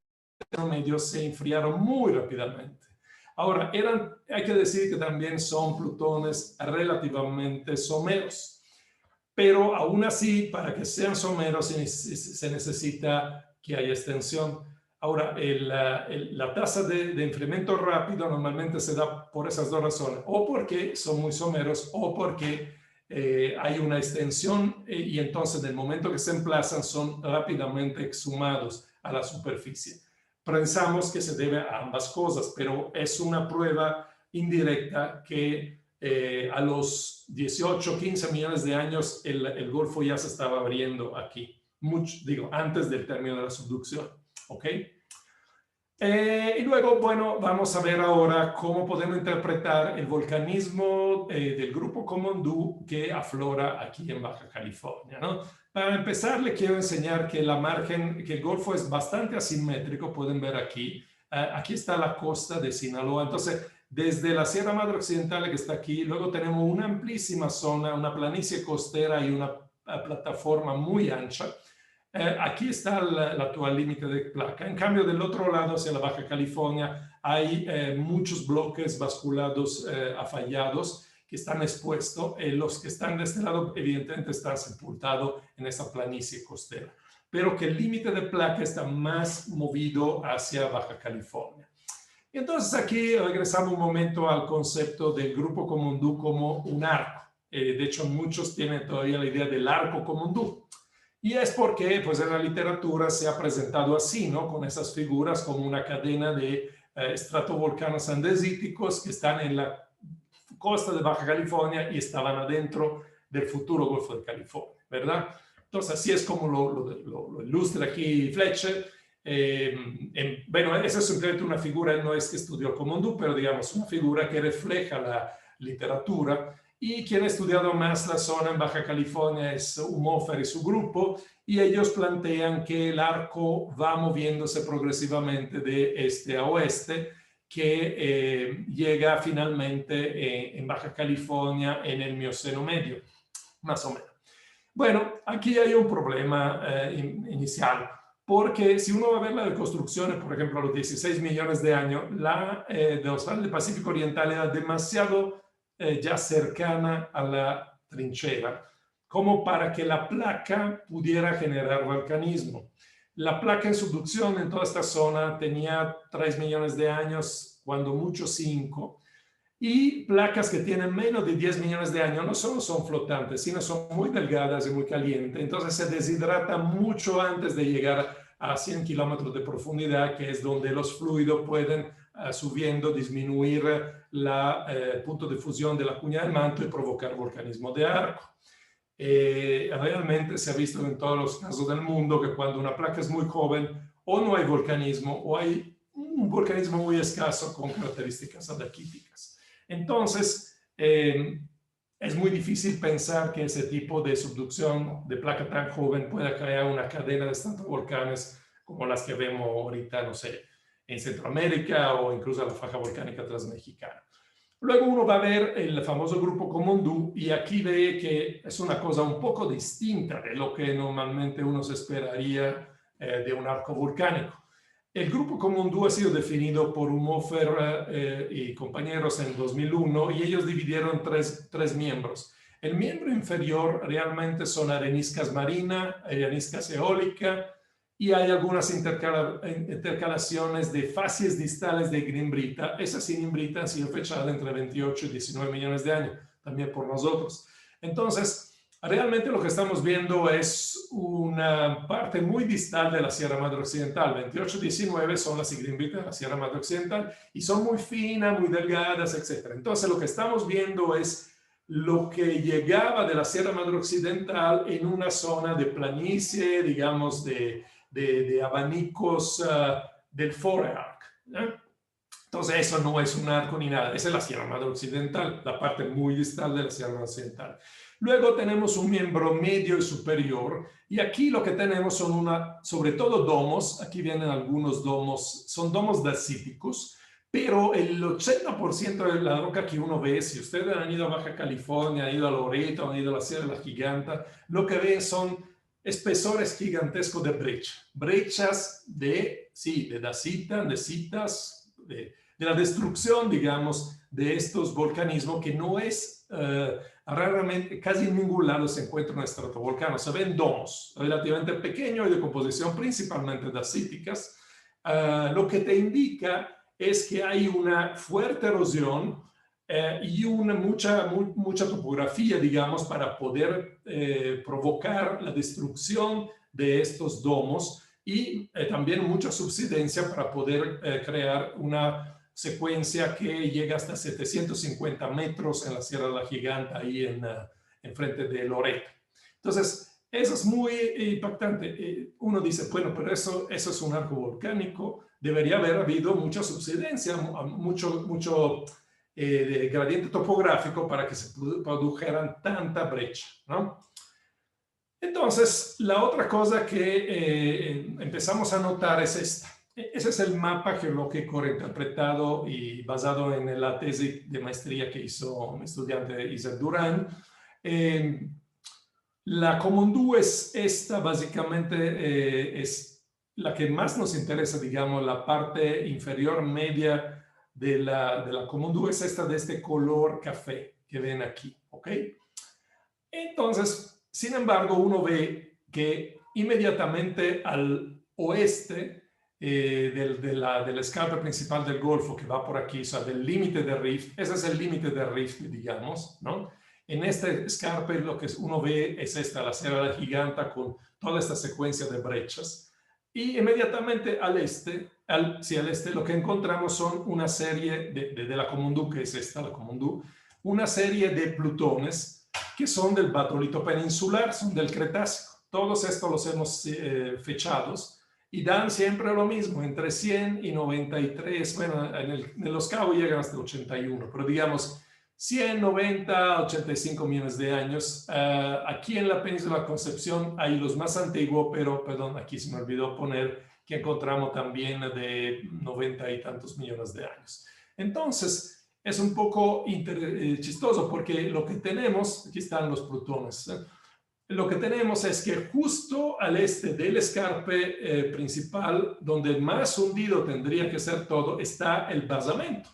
el medio se enfriaron muy rápidamente. Ahora, hay que decir que también son plutones relativamente someros, pero aún así, para que sean someros se necesita que haya extensión. Ahora, la tasa de enfriamiento rápido normalmente se da por esas dos razones, o porque son muy someros o porque hay una extensión y entonces en el momento que se emplazan son rápidamente exhumados a la superficie. Pensamos que se debe a ambas cosas, pero es una prueba indirecta que a los 18, 15 millones de años el Golfo ya se estaba abriendo aquí, antes del término de la subducción, ¿ok? Y luego, bueno, vamos a ver ahora cómo podemos interpretar el volcanismo del grupo Comondú que aflora aquí en Baja California, ¿no? Para empezar, le quiero enseñar que que el Golfo es bastante asimétrico, pueden ver aquí. Aquí está la costa de Sinaloa, entonces desde la Sierra Madre Occidental que está aquí, luego tenemos una amplísima zona, una planicie costera y una plataforma muy ancha. aquí está el actual límite de placa. En cambio, del otro lado, hacia la Baja California, hay muchos bloques basculados afallados que están expuestos. Los que están de este lado, evidentemente, están sepultados en esa planicie costera, pero que el límite de placa está más movido hacia Baja California. Y entonces aquí regresamos un momento al concepto del Grupo Comondú como un arco. De hecho, muchos tienen todavía la idea del arco Comondú. Y es porque pues, en la literatura se ha presentado así, ¿no? Con esas figuras como una cadena de estratovolcanos andesíticos que están en la costa de Baja California y estaban adentro del futuro Golfo de California, ¿verdad? Entonces, así es como lo ilustra aquí Fletcher. Bueno, esa es simplemente una figura, no es que estudió Comondú, pero digamos una figura que refleja la literatura. Y quien ha estudiado más la zona en Baja California es Humhofer y su grupo, y ellos plantean que el arco va moviéndose progresivamente de este a oeste, que llega finalmente en Baja California en el Mioceno medio, más o menos. Bueno, aquí hay un problema inicial, porque si uno va a ver la construcción, por ejemplo, a los 16 millones de años, la de Australia del Pacífico Oriental era demasiado ya cercana a la trinchera, como para que la placa pudiera generar volcanismo. La placa en subducción en toda esta zona tenía 3 millones de años, cuando mucho 5, y placas que tienen menos de 10 millones de años no solo son flotantes, sino son muy delgadas y muy calientes. Entonces se deshidrata mucho antes de llegar a 100 kilómetros de profundidad, que es donde los fluidos pueden, subiendo, disminuir el punto de fusión de la cuña del manto y provocar volcanismo de arco. Realmente se ha visto en todos los casos del mundo que cuando una placa es muy joven, o no hay volcanismo, o hay un volcanismo muy escaso con características adaquíticas. Entonces, es muy difícil pensar que ese tipo de subducción de placa tan joven pueda crear una cadena de estratovolcanes como las que vemos ahorita, no sé, en Centroamérica o incluso la faja volcánica transmexicana. Luego uno va a ver el famoso Grupo Comondú y aquí ve que es una cosa un poco distinta de lo que normalmente uno se esperaría de un arco volcánico. El Grupo Comondú ha sido definido por Humhofer y compañeros en 2001 y ellos dividieron tres miembros. El miembro inferior realmente son areniscas marinas, areniscas eólicas y hay algunas intercalaciones de facies distales de ignimbrita. Esas ignimbritas han sido fechadas entre 28 y 19 millones de años, también por nosotros. Entonces, realmente lo que estamos viendo es una parte muy distal de la Sierra Madre Occidental. 28-19 son las ignimbritas de la Sierra Madre Occidental y son muy finas, muy delgadas, etc. Entonces lo que estamos viendo es lo que llegaba de la Sierra Madre Occidental en una zona de planicie, digamos, de abanicos del forearc, ¿eh? Entonces eso no es un arco ni nada, esa es la Sierra Madre Occidental, la parte muy distal de la Sierra Madre Occidental. Luego tenemos un miembro medio y superior, y aquí lo que tenemos son sobre todo domos, aquí vienen algunos domos, son domos dacíticos, pero el 80% de la roca que uno ve, si ustedes han ido a Baja California, han ido a Loreto, han ido a la Sierra de la Giganta, lo que ven son espesores gigantescos de brechas de dacita, andesitas, de la destrucción, digamos, de estos volcanismos que no es raramente, casi en ningún lado se encuentra un estratovolcano. Se ven domos relativamente pequeños y de composición principalmente dacíticas. Lo que te indica es que hay una fuerte erosión y mucha topografía, digamos, para poder provocar la destrucción de estos domos y también mucha subsidencia para poder crear una secuencia que llega hasta 750 metros en la Sierra de la Giganta, ahí en frente de Loreto. Entonces, eso es muy impactante. Uno dice, bueno, pero eso es un arco volcánico, debería haber habido mucha subsidencia, mucho gradiente topográfico para que se produjeran tanta brecha, ¿no? Entonces, la otra cosa que empezamos a notar es esta. Ese es el mapa geológico reinterpretado y basado en la tesis de maestría que hizo mi estudiante Isaac Durán. La Komondú es esta, básicamente, es la que más nos interesa, digamos, la parte inferior media de la Komondú es esta de este color café que ven aquí, ¿ok? Entonces, sin embargo, uno ve que inmediatamente al oeste de la escarpa principal del Golfo, que va por aquí, o sea, del límite de Rift, ese es el límite de Rift, digamos, ¿no? En este escarpe lo que uno ve es esta, la Sierra de la Giganta con toda esta secuencia de brechas. Y inmediatamente al este, al este, lo que encontramos son una serie de la Komondú, que es esta, la Komondú, una serie de plutones que son del batolito peninsular, son del Cretácico. Todos estos los hemos fechados y dan siempre lo mismo, entre 100 y 93, bueno, en Los Cabos llegan hasta 81, pero digamos 100, 90, 85 millones de años. Aquí en la península Concepción hay los más antiguos, pero, perdón, aquí se me olvidó poner que encontramos también de 90 y tantos millones de años. Entonces, es un poco chistoso porque lo que tenemos, aquí están los plutones, lo que tenemos es que justo al este del escarpe principal, donde más hundido tendría que ser todo, está el basamento.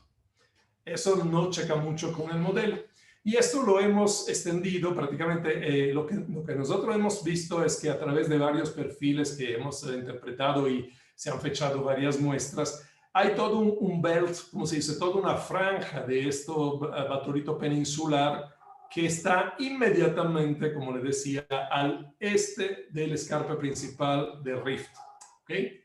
Eso no checa mucho con el modelo. Y esto lo hemos extendido prácticamente, lo que nosotros hemos visto es que a través de varios perfiles que hemos interpretado y se han fechado varias muestras, hay todo un belt, como se dice, toda una franja de esto batolito peninsular que está inmediatamente, como le decía, al este del escarpe principal de Rift. ¿Okay?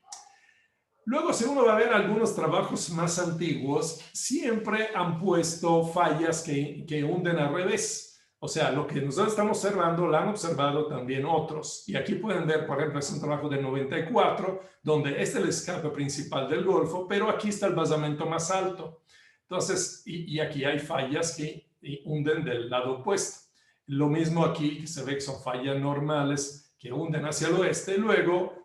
Luego, si uno va a ver algunos trabajos más antiguos, siempre han puesto fallas que hunden al revés. O sea, lo que nosotros estamos observando, lo han observado también otros. Y aquí pueden ver, por ejemplo, es un trabajo del 94, donde este es el escape principal del Golfo, pero aquí está el basamento más alto. Entonces, y aquí hay fallas que hunden del lado opuesto. Lo mismo aquí, que se ve que son fallas normales que hunden hacia el oeste, luego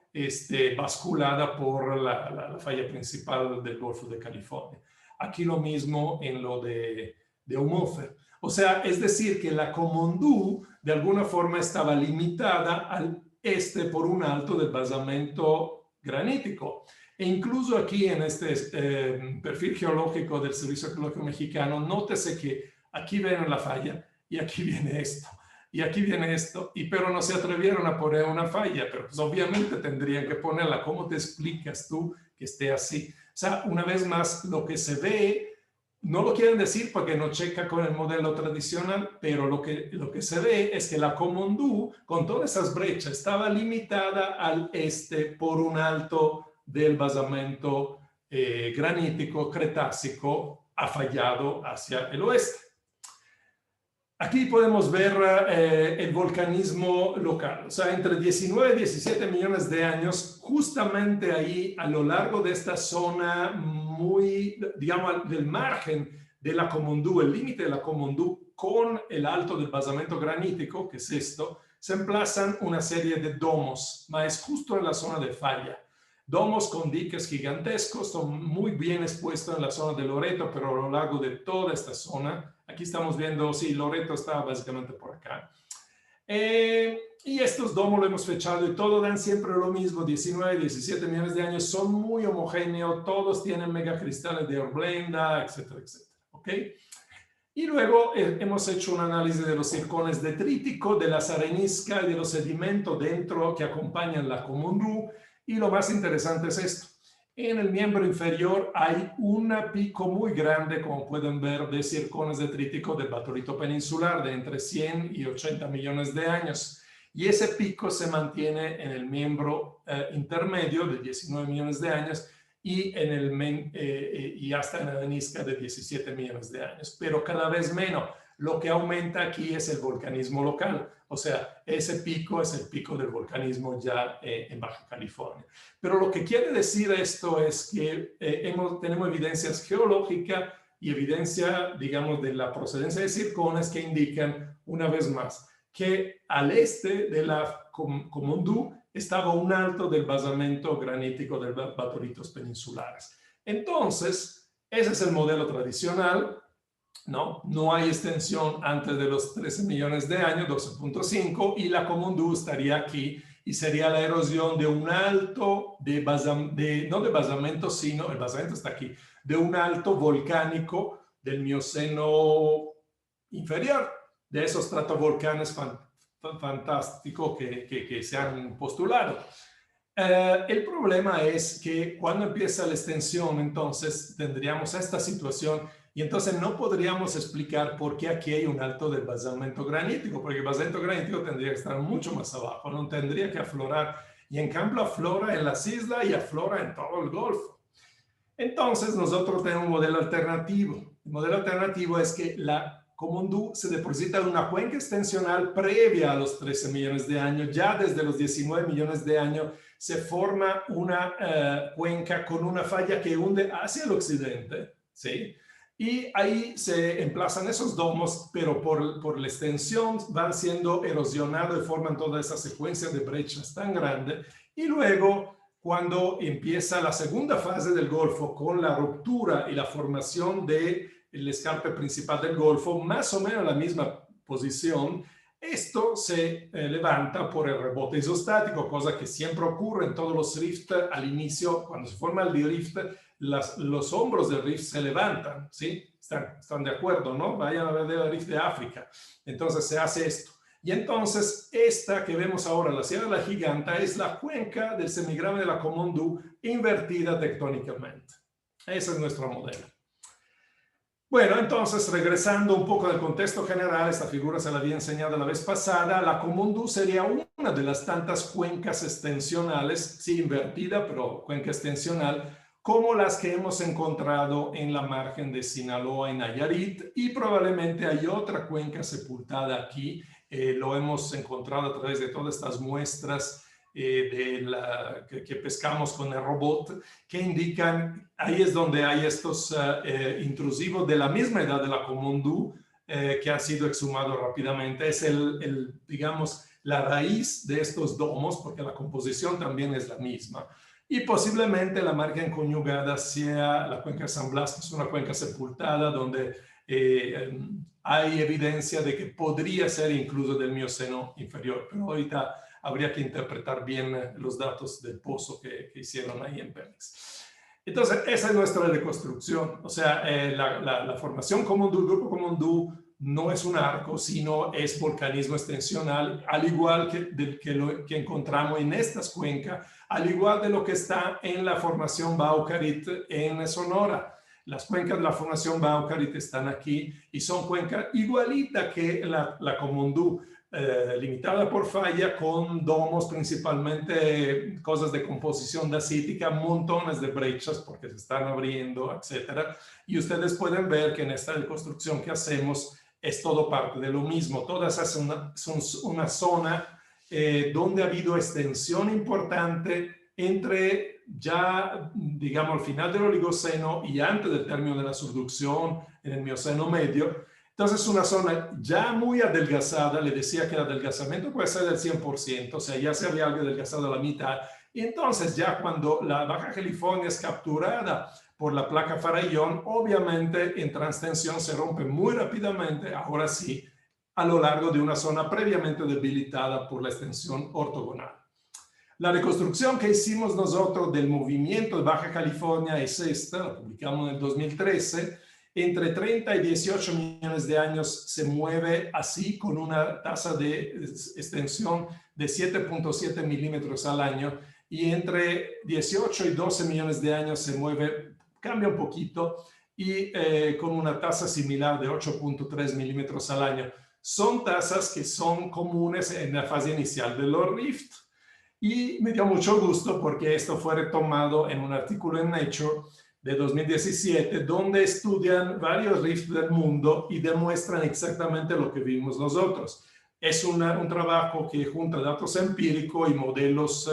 basculada por la falla principal del Golfo de California. Aquí lo mismo en lo de Oumoufer. O sea, es decir, que la Komondú de alguna forma estaba limitada al este por un alto del basamento granítico. E incluso aquí en este perfil geológico del Servicio Geológico Mexicano, nótese que aquí ven la falla y aquí viene esto. Y aquí viene esto, pero no se atrevieron a poner una falla, pero pues obviamente tendrían que ponerla. ¿Cómo te explicas tú que esté así? O sea, una vez más, lo que se ve, no lo quieren decir porque no checa con el modelo tradicional, pero lo que se ve es que la Komondú, con todas esas brechas, estaba limitada al este por un alto del basamento granítico cretácico, ha fallado hacia el oeste. Aquí podemos ver el volcanismo local, o sea, entre 19 y 17 millones de años, justamente ahí a lo largo de esta zona muy, digamos, del margen de la Komondú, el límite de la Komondú con el alto del basamento granítico, que es esto, se emplazan una serie de domos, más justo en la zona de falla. Domos con diques gigantescos, son muy bien expuestos en la zona de Loreto, pero a lo largo de toda esta zona. Aquí estamos viendo, sí, Loreto está básicamente por acá. Y estos domos lo hemos fechado y todos dan siempre lo mismo, 19, 17 millones de años, son muy homogéneos, todos tienen megacristales de hornblenda, etcétera, etcétera. ¿Ok? Y luego hemos hecho un análisis de los circones detríticos, de las areniscas y de los sedimentos dentro que acompañan la Komondú. Y lo más interesante es esto. En el miembro inferior hay un pico muy grande, como pueden ver, de circones detríticos del batolito peninsular de entre 100 y 80 millones de años. Y ese pico se mantiene en el miembro intermedio de 19 millones de años y, y hasta en la arenisca de 17 millones de años, pero cada vez menos. Lo que aumenta aquí es el volcanismo local, o sea, ese pico es el pico del volcanismo ya en Baja California. Pero lo que quiere decir esto es que tenemos evidencias geológicas y evidencia, digamos, de la procedencia de circones que indican, una vez más, que al este de la Komondú estaba un alto del basamento granítico de batolitos peninsulares. Entonces, ese es el modelo tradicional. ¿no? No hay extensión antes de los 13 millones de años, 12.5, y la Komondú estaría aquí y sería la erosión de un alto, no de basamento, sino, el basamento está aquí, de un alto volcánico del Mioceno inferior, de esos stratovolcanes fantásticos que se han postulado. El problema es que cuando empieza la extensión, entonces tendríamos esta situación y entonces no podríamos explicar por qué aquí hay un alto del basamento granítico, porque el basamento granítico tendría que estar mucho más abajo, no tendría que aflorar, y en cambio aflora en las islas y aflora en todo el Golfo. Entonces nosotros tenemos un modelo alternativo. El modelo alternativo es que la Komondú se deposita en una cuenca extensional previa a los 13 millones de años. Ya desde los 19 millones de años se forma una cuenca con una falla que hunde hacia el occidente, ¿sí? Y ahí se emplazan esos domos, pero por la extensión van siendo erosionados y forman toda esa secuencia de brechas tan grande. Y luego, cuando empieza la segunda fase del Golfo con la ruptura y la formación del escarpe principal del Golfo, más o menos la misma posición, esto se levanta por el rebote isostático, cosa que siempre ocurre en todos los rifts al inicio. Cuando se forma el rift, los hombros del rift se levantan, ¿sí? Están de acuerdo, ¿no? Vayan a ver el rift de África. Entonces se hace esto. Y entonces esta que vemos ahora, la Sierra de la Giganta, es la cuenca del semigrave de la Komondú invertida tectónicamente. Ese es nuestro modelo. Bueno, entonces, regresando un poco al contexto general, esta figura se la había enseñado la vez pasada. La Komondú sería una de las tantas cuencas extensionales, sí invertida, pero cuenca extensional, como las que hemos encontrado en la margen de Sinaloa y Nayarit, y probablemente hay otra cuenca sepultada aquí. Lo hemos encontrado a través de todas estas muestras que pescamos con el robot, que indican, ahí es donde hay estos intrusivos de la misma edad de la Komondú que han sido exhumados rápidamente. Es digamos, la raíz de estos domos, porque la composición también es la misma. Y posiblemente la margen conyugada sea la cuenca de San Blas, que es una cuenca sepultada donde hay evidencia de que podría ser incluso del Mioceno inferior, pero ahorita habría que interpretar bien los datos del pozo que hicieron ahí en Pemex. Entonces, esa es nuestra reconstrucción. O sea, la formación Komondú, el grupo Komondú, no es un arco, sino es volcanismo extensional, al igual que encontramos en estas cuencas, al igual de lo que está en la formación Baucarit en Sonora. Las cuencas de la formación Baucarit están aquí y son cuencas igualitas que la Komondú. Limitada por falla, con domos principalmente, cosas de composición dacítica, montones de brechas porque se están abriendo, etcétera. Y ustedes pueden ver que en esta reconstrucción que hacemos es todo parte de lo mismo. Todas son una zona donde ha habido extensión importante entre ya, digamos, al final del Oligoceno y antes del término de la subducción en el Mioceno medio. Entonces, una zona ya muy adelgazada. Le decía que el adelgazamiento puede ser del 100%, o sea, ya se había adelgazado a la mitad. Y entonces, ya cuando la Baja California es capturada por la placa Farallón, obviamente en transtensión se rompe muy rápidamente, ahora sí, a lo largo de una zona previamente debilitada por la extensión ortogonal. La reconstrucción que hicimos nosotros del movimiento de Baja California es esta, la publicamos en el 2013. Entre 30 y 18 millones de años se mueve así, con una tasa de extensión de 7.7 milímetros al año, y entre 18 y 12 millones de años se mueve, cambia un poquito, y con una tasa similar de 8.3 milímetros al año. Son tasas que son comunes en la fase inicial de los rift. Y me dio mucho gusto porque esto fue retomado en un artículo en Nature de 2017, donde estudian varios rifts del mundo y demuestran exactamente lo que vimos nosotros. Es un trabajo que junta datos empíricos y modelos,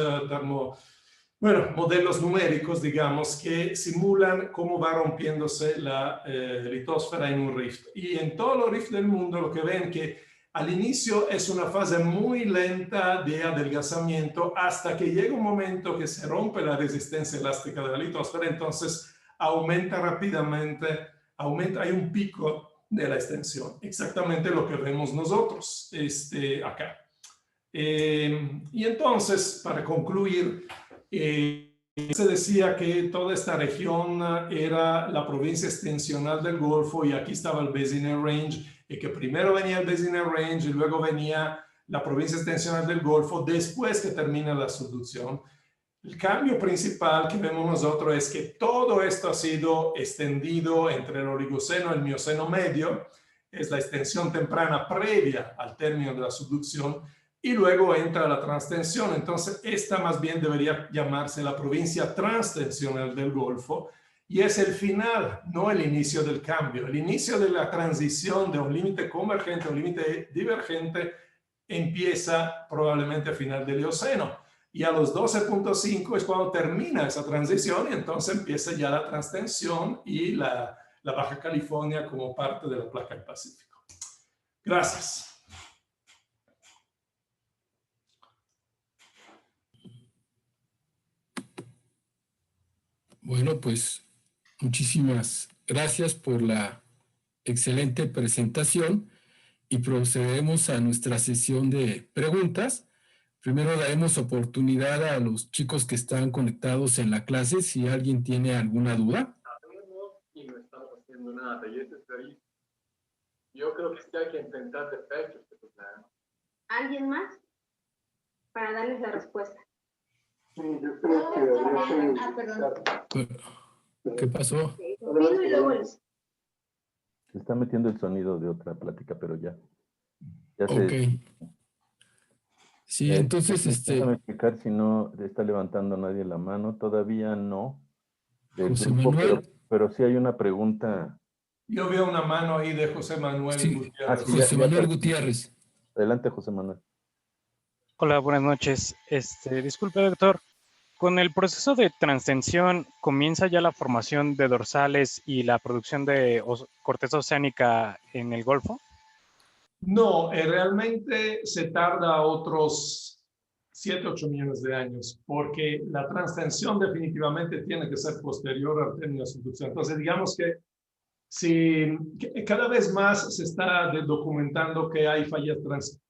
modelos numéricos, digamos, que simulan cómo va rompiéndose la litosfera en un rift. Y en todos los rifts del mundo lo que ven que al inicio es una fase muy lenta de adelgazamiento hasta que llega un momento que se rompe la resistencia elástica de la litosfera, entonces aumenta rápidamente, hay un pico de la extensión. Exactamente lo que vemos nosotros acá. Y entonces, para concluir, se decía que toda esta región era la provincia extensional del Golfo y aquí estaba el Basin and Range, y que primero venía el Basin and Range y luego venía la provincia extensional del Golfo después que termina la subducción. El cambio principal que vemos nosotros es que todo esto ha sido extendido entre el Oligoceno y el Mioceno medio, es la extensión temprana previa al término de la subducción, y luego entra la transtensión. Entonces, esta más bien debería llamarse la provincia transtensional del Golfo, y es el final, no el inicio del cambio. El inicio de la transición de un límite convergente a un límite divergente empieza probablemente a final del Eoceno. Y a los 12.5 es cuando termina esa transición y entonces empieza ya la transtensión y la Baja California como parte de la placa del Pacífico. Gracias. Bueno, pues muchísimas gracias por la excelente presentación y procedemos a nuestra sesión de preguntas. Primero daremos oportunidad a los chicos que están conectados en la clase si alguien tiene alguna duda. Y no estamos haciendo nada. Yo creo que sí hay que intentar de pecho. ¿Alguien más? Para darles la respuesta. Sí, yo creo que perdón. ¿Qué pasó? Opino y luego les... Se está metiendo el sonido de otra plática, pero ya Ok. Sí, entonces, déjame explicar si no está levantando nadie la mano. Todavía no. José Manuel. Pero sí hay una pregunta. Yo veo una mano ahí de José Manuel Sí, Gutiérrez. José Manuel Gutiérrez. Adelante, José Manuel. Hola, buenas noches. Disculpe, doctor. Con el proceso de transtensión, ¿comienza ya la formación de dorsales y la producción de corteza oceánica en el Golfo? No, realmente se tarda otros 7, 8 millones de años, porque la transtensión definitivamente tiene que ser posterior al término de subducción. Entonces, digamos que cada vez más se está documentando que hay fallas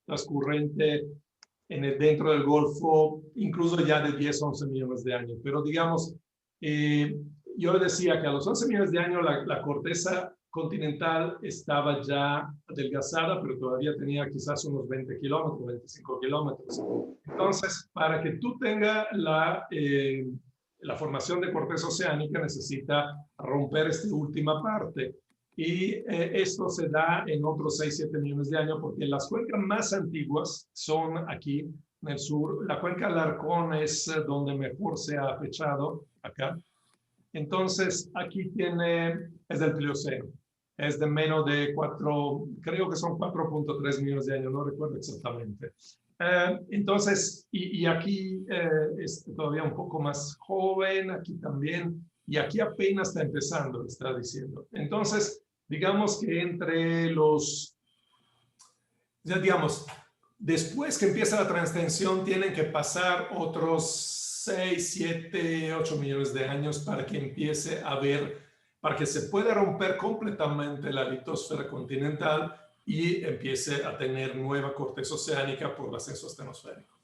transcurrentes dentro del Golfo, incluso ya de 10, 11 millones de años. Pero digamos, yo decía que a los 11 millones de años la corteza continental estaba ya adelgazada, pero todavía tenía quizás unos 20 kilómetros, 25 kilómetros. Entonces, para que tú tengas la formación de corteza oceánica, necesita romper esta última parte. Y esto se da en otros 6, 7 millones de años, porque las cuencas más antiguas son aquí en el sur. La cuenca Alarcón es donde mejor se ha fechado, acá. Entonces, aquí es del Plioceno. Es de menos de 4, creo que son 4.3 millones de años, no recuerdo exactamente. Entonces, y aquí es todavía un poco más joven, aquí también, y aquí apenas está empezando, está diciendo. Entonces, digamos que digamos, después que empieza la transtensión, tienen que pasar otros 6, 7, 8 millones de años para que empiece a para que se pueda romper completamente la litosfera continental y empiece a tener nueva corteza oceánica por el ascenso astenosférico.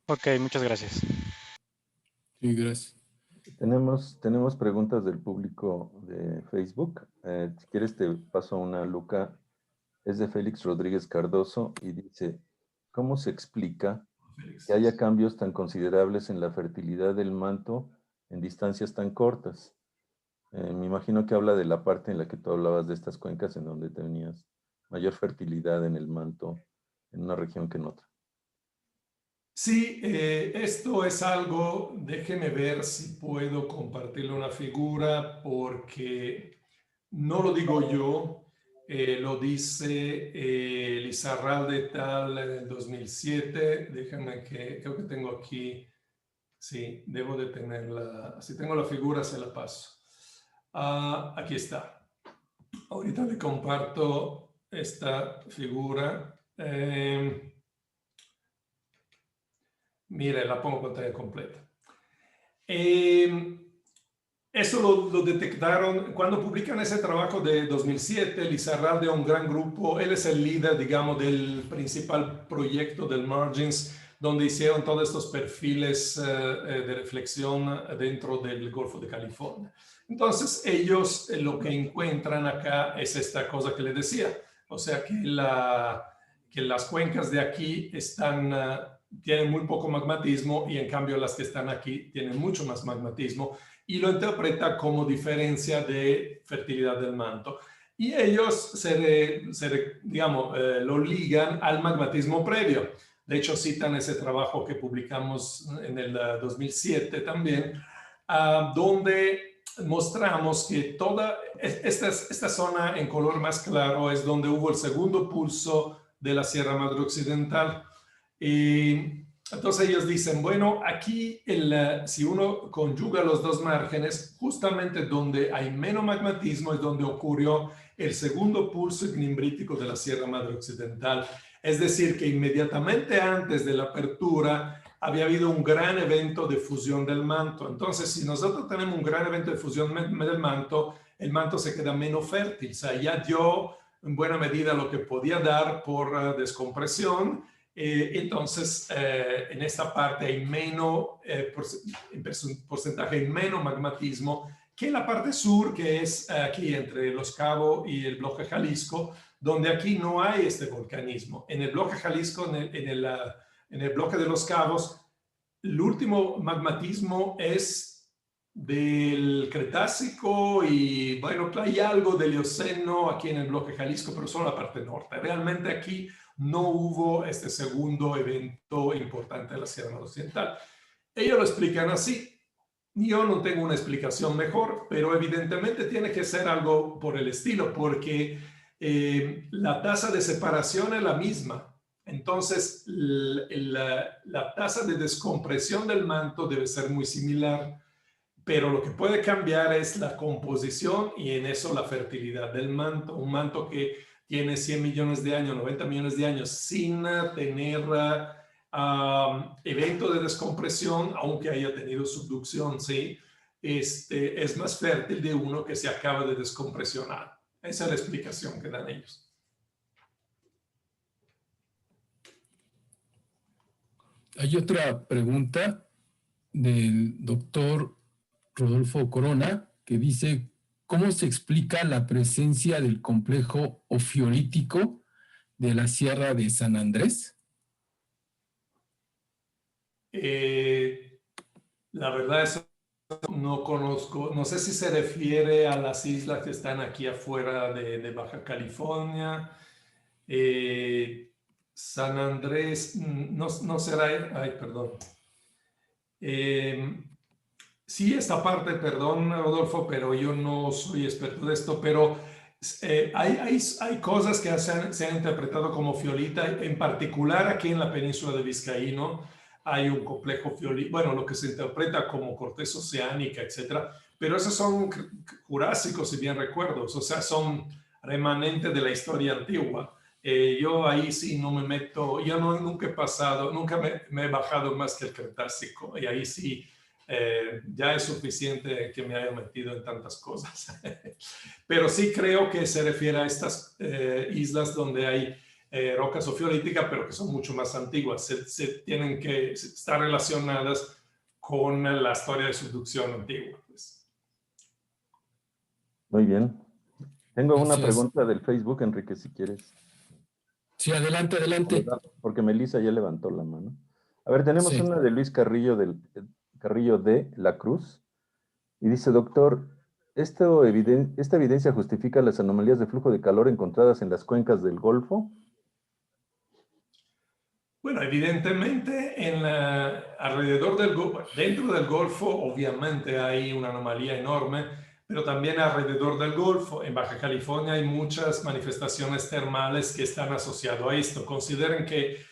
Ok, muchas gracias. Sí, gracias. Tenemos preguntas del público de Facebook. Si quieres te paso una, Luca. Es de Félix Rodríguez Cardoso y dice, ¿cómo se explica que haya cambios tan considerables en la fertilidad del manto en distancias tan cortas? Me imagino que habla de la parte en la que tú hablabas de estas cuencas en donde tenías mayor fertilidad en el manto en una región que en otra. Sí, esto es algo, déjeme ver si puedo compartirle una figura, porque no lo digo yo, lo dice Lizarralde tal en el 2007. Déjame que, creo que tengo aquí, sí, debo de tenerla, si tengo la figura se la paso. Aquí está. Ahorita le comparto esta figura. Mire, la pongo en pantalla completa. Eso lo detectaron cuando publican ese trabajo de 2007. Lizarralde, un gran grupo, él es el líder, digamos, del principal proyecto del Margins, donde hicieron todos estos perfiles de reflexión dentro del Golfo de California. Entonces, ellos lo que encuentran acá es esta cosa que les decía, o sea, que las cuencas de aquí tienen muy poco magmatismo y en cambio las que están aquí tienen mucho más magmatismo, y lo interpreta como diferencia de fertilidad del manto. Y ellos lo ligan al magmatismo previo. De hecho, citan ese trabajo que publicamos en el 2007 también, donde mostramos que toda esta zona en color más claro es donde hubo el segundo pulso de la Sierra Madre Occidental. Y entonces ellos dicen, bueno, aquí si uno conjuga los dos márgenes, justamente donde hay menos magmatismo es donde ocurrió el segundo pulso ignimbritíco de la Sierra Madre Occidental. Es decir, que inmediatamente antes de la apertura había habido un gran evento de fusión del manto. Entonces, si nosotros tenemos un gran evento de fusión del manto, el manto se queda menos fértil. O sea, ya dio en buena medida lo que podía dar por descompresión. Entonces, en esta parte hay menos, porcentaje, menos magmatismo que en la parte sur, que es aquí entre Los Cabos y el bloque Jalisco, donde aquí no hay este volcanismo. En el bloque Jalisco, en el bloque de Los Cabos, el último magmatismo es del Cretácico y, bueno, hay algo del Eoceno aquí en el bloque Jalisco, pero solo la parte norte. Realmente aquí no hubo este segundo evento importante de la Sierra Madre Occidental. Ellos lo explican así. Yo no tengo una explicación mejor, pero evidentemente tiene que ser algo por el estilo, porque la tasa de separación es la misma. Entonces, la tasa de descompresión del manto debe ser muy similar, pero lo que puede cambiar es la composición y en eso la fertilidad del manto. Un manto que tiene 100 millones de años, 90 millones de años, sin tener evento de descompresión, aunque haya tenido subducción, ¿sí? Es más fértil de uno que se acaba de descompresionar. Esa es la explicación que dan ellos. Hay otra pregunta del doctor Rodolfo Corona que dice: ¿cómo se explica la presencia del complejo ofiolítico de la Sierra de San Andrés? La verdad es que no conozco. No sé si se refiere a las islas que están aquí afuera de Baja California. San Andrés, no será... Ay, perdón. Sí, esta parte, perdón, Rodolfo, pero yo no soy experto de esto, pero hay cosas que se han interpretado como fiolita, en particular aquí en la península de Vizcaíno hay un complejo fiolita, bueno, lo que se interpreta como corteza oceánica, etcétera, pero esos son jurásicos, si bien recuerdo, o sea, son remanentes de la historia antigua. Yo ahí sí no me meto, yo nunca he pasado, nunca me he bajado más que el Cretácico, y ahí sí ya es suficiente que me haya metido en tantas cosas. Pero sí creo que se refiere a estas islas donde hay rocas ofiolíticas, pero que son mucho más antiguas. Tienen que estar relacionadas con la historia de subducción antigua. Pues. Muy bien. Tengo una pregunta del Facebook, Enrique, si quieres. Sí, adelante, adelante. Porque Melissa ya levantó la mano. A ver, tenemos una de Luis Carrillo de la Cruz, y dice: doctor, ¿esta evidencia justifica las anomalías de flujo de calor encontradas en las cuencas del Golfo? Bueno, evidentemente alrededor del Golfo, dentro del Golfo obviamente hay una anomalía enorme, pero también alrededor del Golfo, en Baja California, hay muchas manifestaciones termales que están asociadas a esto. Consideren que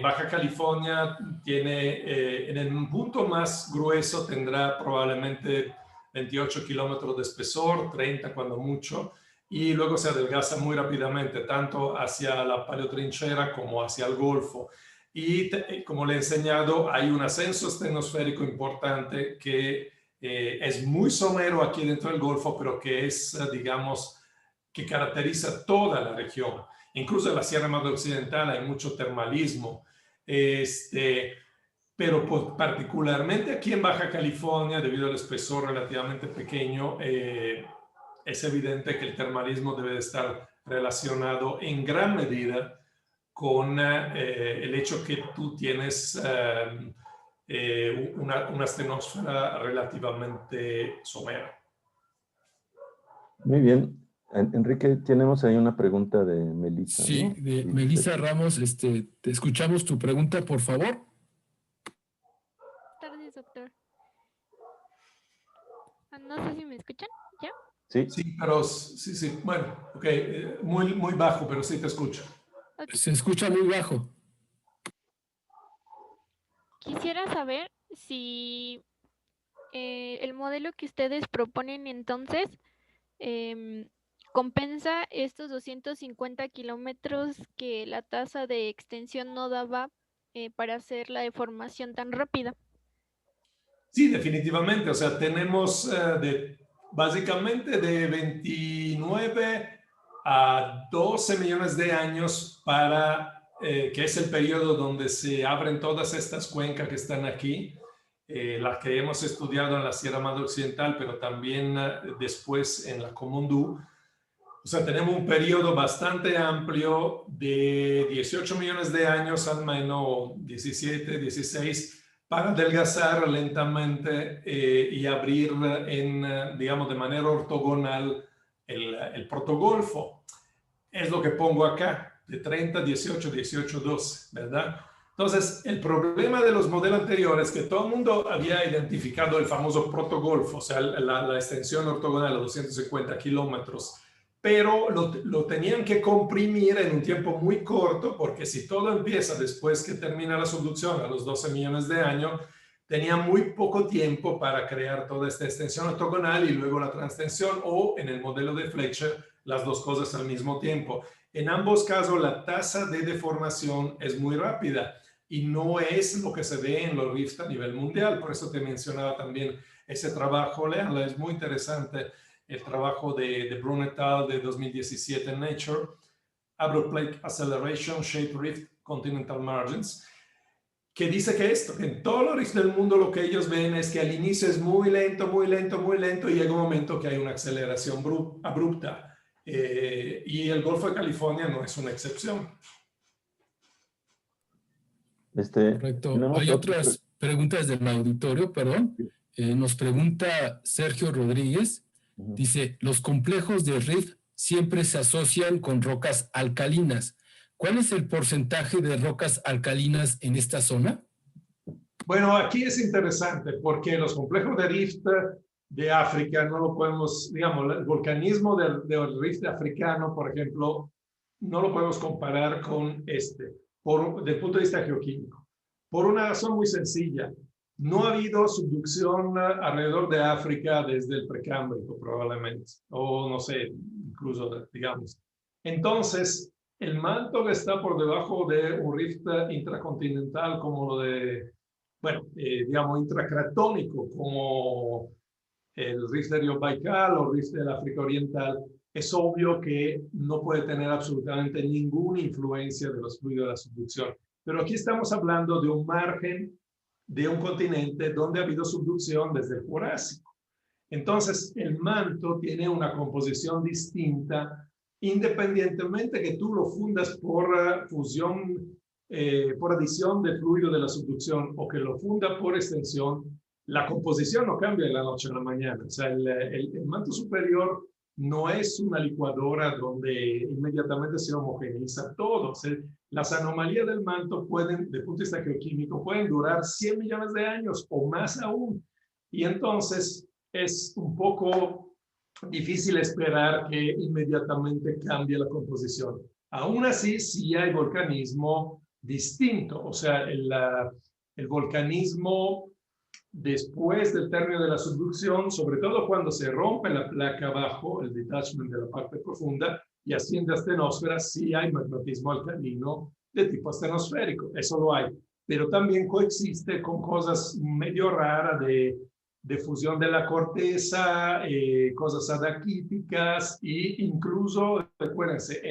Baja California tiene, en el punto más grueso tendrá probablemente 28 kilómetros de espesor, 30 cuando mucho, y luego se adelgaza muy rápidamente, tanto hacia la paleotrinchera como hacia el Golfo. Y como le he enseñado, hay un ascenso estenosférico importante que es muy somero aquí dentro del Golfo, pero que es, digamos, que caracteriza toda la región. Incluso en la Sierra Madre Occidental hay mucho termalismo. Pero particularmente aquí en Baja California, debido al espesor relativamente pequeño, es evidente que el termalismo debe de estar relacionado en gran medida con el hecho que tú tienes una astenosfera relativamente somera. Muy bien. Enrique, tenemos ahí una pregunta de Melissa. Sí, ¿no? de Melissa Ramos, te escuchamos tu pregunta, por favor. Buenas tardes, doctor. No sé si me escuchan, ¿ya? Sí. Sí, pero sí, bueno, ok, muy bajo, pero sí te escucho. Okay. Se escucha muy bajo. Quisiera saber si el modelo que ustedes proponen entonces compensa estos 250 kilómetros que la tasa de extensión no daba para hacer la deformación tan rápida. Sí, definitivamente. O sea, tenemos básicamente de 29 a 12 millones de años para, que es el periodo donde se abren todas estas cuencas que están aquí, las que hemos estudiado en la Sierra Madre Occidental, pero también después en la Comondú. O sea, tenemos un periodo bastante amplio de 18 millones de años, al menos 17, 16, para adelgazar lentamente y abrir digamos, de manera ortogonal el protogolfo. Es lo que pongo acá, de 30, 18, 18, 12, ¿verdad? Entonces, el problema de los modelos anteriores es que todo el mundo había identificado el famoso protogolfo, o sea, la extensión ortogonal a 250 kilómetros, pero lo tenían que comprimir en un tiempo muy corto, porque si todo empieza después que termina la subducción a los 12 millones de años, tenía muy poco tiempo para crear toda esta extensión ortogonal y luego la transtensión, o en el modelo de Fletcher, las dos cosas al mismo tiempo. En ambos casos, la tasa de deformación es muy rápida y no es lo que se ve en los rifts a nivel mundial. Por eso te mencionaba también ese trabajo, léanla, es muy interesante. El trabajo de Brun et al. De 2017 en Nature, Abrupt Plate Acceleration, Shape Rift, Continental Margins, que dice que que en todos los rifts del mundo lo que ellos ven es que al inicio es muy lento, muy lento, muy lento, y llega un momento que hay una aceleración abrupta. Y el Golfo de California no es una excepción. Correcto. Hay otras preguntas del auditorio, perdón. Nos pregunta Sergio Rodríguez. Dice, los complejos de rift siempre se asocian con rocas alcalinas. ¿Cuál es el porcentaje de rocas alcalinas en esta zona? Bueno, aquí es interesante porque los complejos de rift de África no lo podemos, digamos, el volcanismo del rift africano, por ejemplo, no lo podemos comparar con desde el punto de vista geoquímico. Por una razón muy sencilla. No ha habido subducción alrededor de África desde el Precámbrico, probablemente, o no sé, incluso, digamos. Entonces, el manto que está por debajo de un rift intracontinental como lo de, bueno, digamos, intracratónico, como el rift de Río Baikal o el rift del África Oriental, es obvio que no puede tener absolutamente ninguna influencia de los fluidos de la subducción. Pero aquí estamos hablando de un margen de un continente donde ha habido subducción desde el Jurásico. Entonces, el manto tiene una composición distinta, independientemente que tú lo fundas por fusión, por adición de fluido de la subducción, o que lo funda por extensión, la composición no cambia de la noche a la mañana. O sea, el manto superior no es una licuadora donde inmediatamente se homogeneiza todo. O sea, las anomalías del manto pueden, desde el punto de vista geoquímico, pueden durar 100 millones de años o más aún. Y entonces es un poco difícil esperar que inmediatamente cambie la composición. Aún así, sí hay volcanismo distinto. O sea, el volcanismo después del término de la subducción, sobre todo cuando se rompe la placa abajo, el detachment de la parte profunda, y asciende a astenosfera, sí hay magmatismo alcalino de tipo astenosférico, eso lo hay, pero también coexiste con cosas medio raras de de fusión de la corteza, cosas adaquíticas e incluso, recuérdense,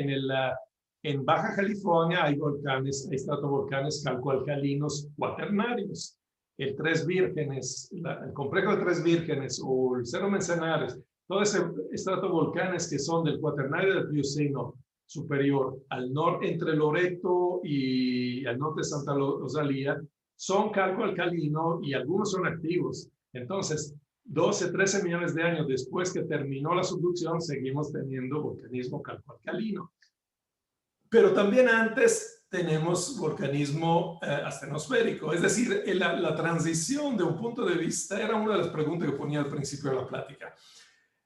en Baja California hay volcanes, hay estratovolcanes calcoalcalinos cuaternarios. El Tres Vírgenes, el complejo de Tres Vírgenes o el Cerro Manzanares, todos esos estratovolcanes que son del cuaternario del Plioceno superior al norte, entre Loreto y al norte de Santa Rosalía, son calcoalcalino y algunos son activos. Entonces, 12, 13 millones de años después que terminó la subducción, seguimos teniendo volcanismo calcoalcalino. Pero también antes tenemos volcanismo astenosférico. Es decir, la transición de un punto de vista era una de las preguntas que ponía al principio de la plática.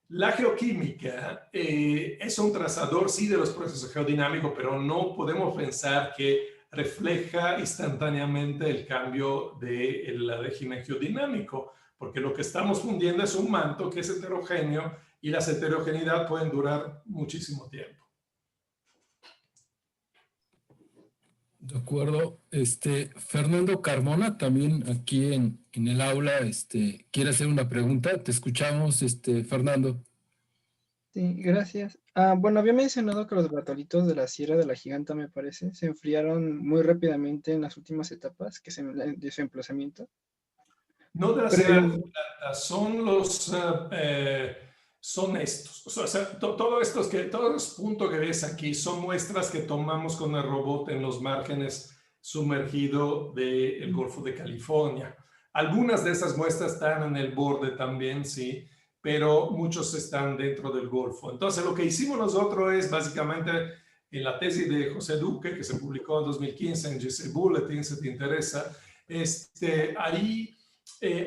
La geoquímica es un trazador, sí, de los procesos geodinámicos, pero no podemos pensar que refleja instantáneamente el cambio del régimen geodinámico, porque lo que estamos fundiendo es un manto que es heterogéneo y las heterogeneidades pueden durar muchísimo tiempo. De acuerdo. Fernando Carmona, también aquí en el aula, quiere hacer una pregunta. Te escuchamos, Fernando. Sí, gracias. Bueno, había mencionado que los batolitos de la Sierra de la Giganta, me parece, se enfriaron muy rápidamente en las últimas etapas de su emplazamiento. No de la Sierra de la Giganta, son estos. O sea, todos los puntos que ves aquí son muestras que tomamos con el robot en los márgenes sumergidos del Golfo de California. Algunas de esas muestras están en el borde también, sí, pero muchos están dentro del Golfo. Entonces, lo que hicimos nosotros es básicamente en la tesis de José Duque, que se publicó en 2015 en GC Bulletin, si te interesa, ahí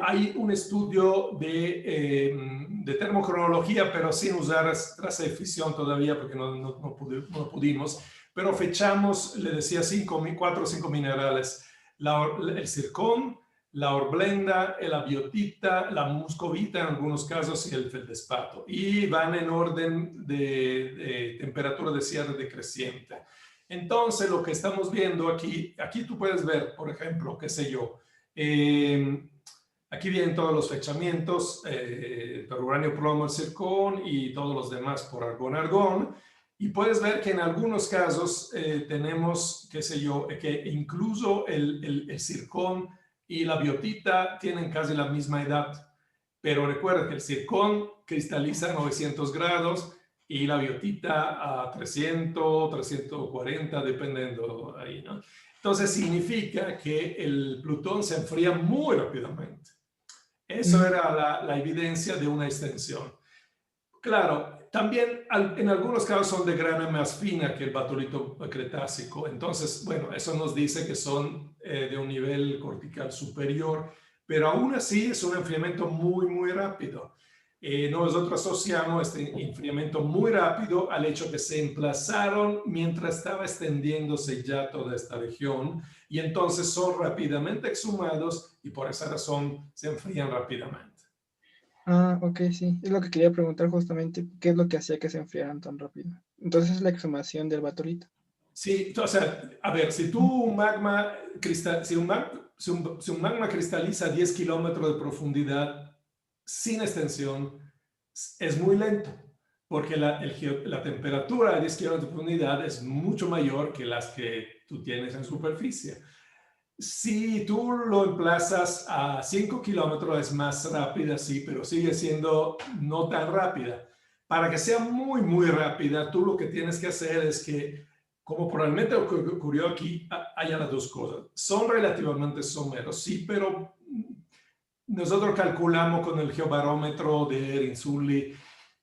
hay un estudio de termocronología, pero sin usar traza de fisión todavía, porque no pudimos, pero fechamos, le decía, 4 o 5 minerales, el zircón, la horblenda, la biotita, la muscovita en algunos casos y el feldespato. Y van en orden de temperatura de cierre decreciente. Entonces, lo que estamos viendo aquí tú puedes ver, por ejemplo, qué sé yo, aquí vienen todos los fechamientos, por uranio, plomo, el zircón y todos los demás por argón. Y puedes ver que en algunos casos tenemos, qué sé yo, que incluso el zircón y la biotita tienen casi la misma edad. Pero recuerda que el zircón cristaliza a 900 grados y la biotita a 300, 340, dependiendo ahí, ¿no? Entonces significa que el Plutón se enfría muy rápidamente. Eso era la evidencia de una extensión. Claro, también en algunos casos son de grana más fina que el batolito cretácico. Entonces, bueno, eso nos dice que son de un nivel cortical superior, pero aún así es un enfriamiento muy, muy rápido. Nosotros asociamos este enfriamiento muy rápido al hecho que se emplazaron mientras estaba extendiéndose ya toda esta región y entonces son rápidamente exhumados y por esa razón se enfrían rápidamente. Ok, sí. Es lo que quería preguntar justamente, ¿qué es lo que hacía que se enfriaran tan rápido? Entonces es la exhumación del batolito. Sí, o sea, a ver, si un magma cristaliza a 10 kilómetros de profundidad sin extensión, es muy lento, porque la temperatura a 10 kilómetros de profundidad es mucho mayor que las que tú tienes en superficie. Si tú lo emplazas a 5 kilómetros es más rápida, sí, pero sigue siendo no tan rápida. Para que sea muy, muy rápida, tú lo que tienes que hacer es que, como probablemente ocurrió aquí, haya las dos cosas. Son relativamente someros, sí, pero nosotros calculamos con el geobarómetro de Rinzulli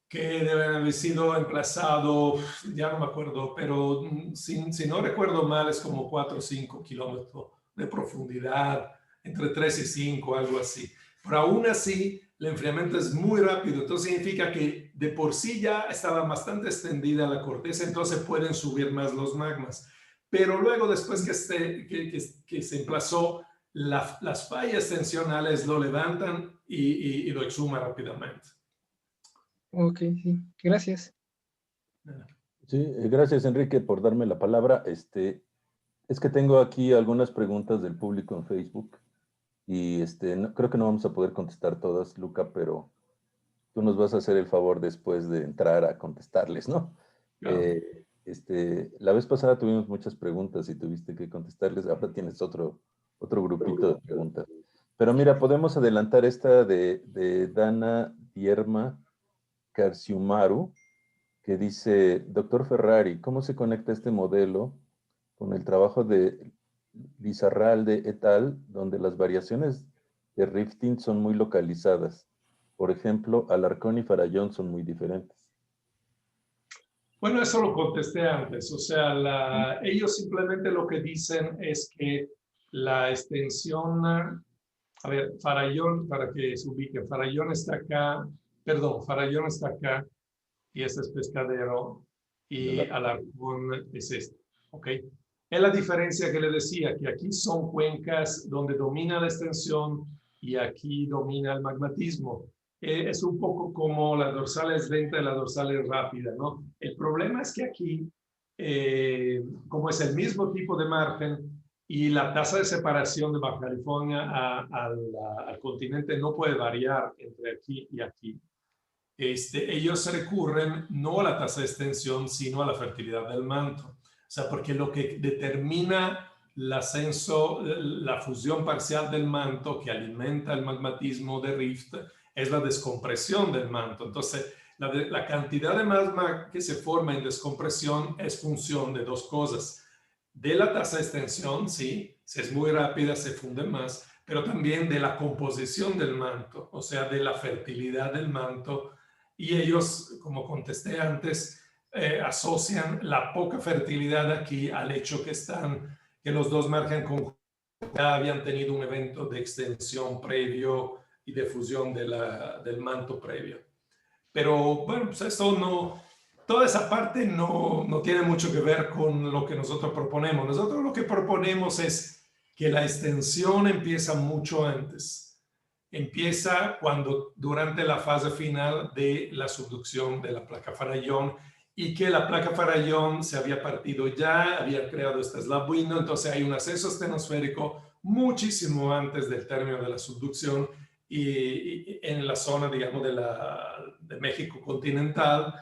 que deben haber sido emplazado, ya no me acuerdo, pero si no recuerdo mal, es como 4 o 5 kilómetros de profundidad, entre 3 y 5, algo así. Pero aún así, el enfriamiento es muy rápido, entonces significa que de por sí ya estaba bastante extendida la corteza, entonces pueden subir más los magmas. Pero luego, después que se emplazó, las fallas tensionales lo levantan y lo exhuman rápidamente. Ok, sí. Gracias. Sí, gracias Enrique por darme la palabra. Es que tengo aquí algunas preguntas del público en Facebook Y creo que no vamos a poder contestar todas, Luca, pero tú nos vas a hacer el favor después de entrar a contestarles, ¿no? Claro. La vez pasada tuvimos muchas preguntas y tuviste que contestarles. Ahora tienes otro grupito de preguntas. Pero mira, podemos adelantar esta de Dana Dierma Carciumaru, que dice: Doctor Ferrari, ¿cómo se conecta este modelo con el trabajo de Lizarralde et al., donde las variaciones de rifting son muy localizadas? Por ejemplo, Alarcón y Farallón son muy diferentes. Bueno, eso lo contesté antes. O sea, ellos simplemente lo que dicen es que la extensión, a ver, Farallón, para que se ubique, Farallón está acá, perdón, Farallón está acá, y este es Pescadero, y Alarcón es este, ¿ok? Es la diferencia que le decía, que aquí son cuencas donde domina la extensión y aquí domina el magmatismo. Es un poco como la dorsal es lenta y la dorsal es rápida, ¿no? El problema es que aquí, como es el mismo tipo de margen y la tasa de separación de Baja California al continente no puede variar entre aquí y aquí, ellos recurren no a la tasa de extensión, sino a la fertilidad del manto. O sea, porque lo que determina el ascenso, la fusión parcial del manto que alimenta el magmatismo de rift es la descompresión del manto. Entonces, la cantidad de magma que se forma en descompresión es función de dos cosas. De la tasa de extensión, sí, si es muy rápida se funde más, pero también de la composición del manto, o sea, de la fertilidad del manto. Y ellos, como contesté antes, asocian la poca fertilidad aquí al hecho que los dos margen conjuntos ya habían tenido un evento de extensión previo y de fusión del manto previo. Pero bueno, pues eso no, toda esa parte no tiene mucho que ver con lo que nosotros proponemos. Nosotros lo que proponemos es que la extensión empieza mucho antes. Empieza durante la fase final de la subducción de la placa Farallón, y que la placa Farallón se había partido ya, había creado este slab window, entonces hay un ascenso estenosférico muchísimo antes del término de la subducción y en la zona, digamos, de México continental,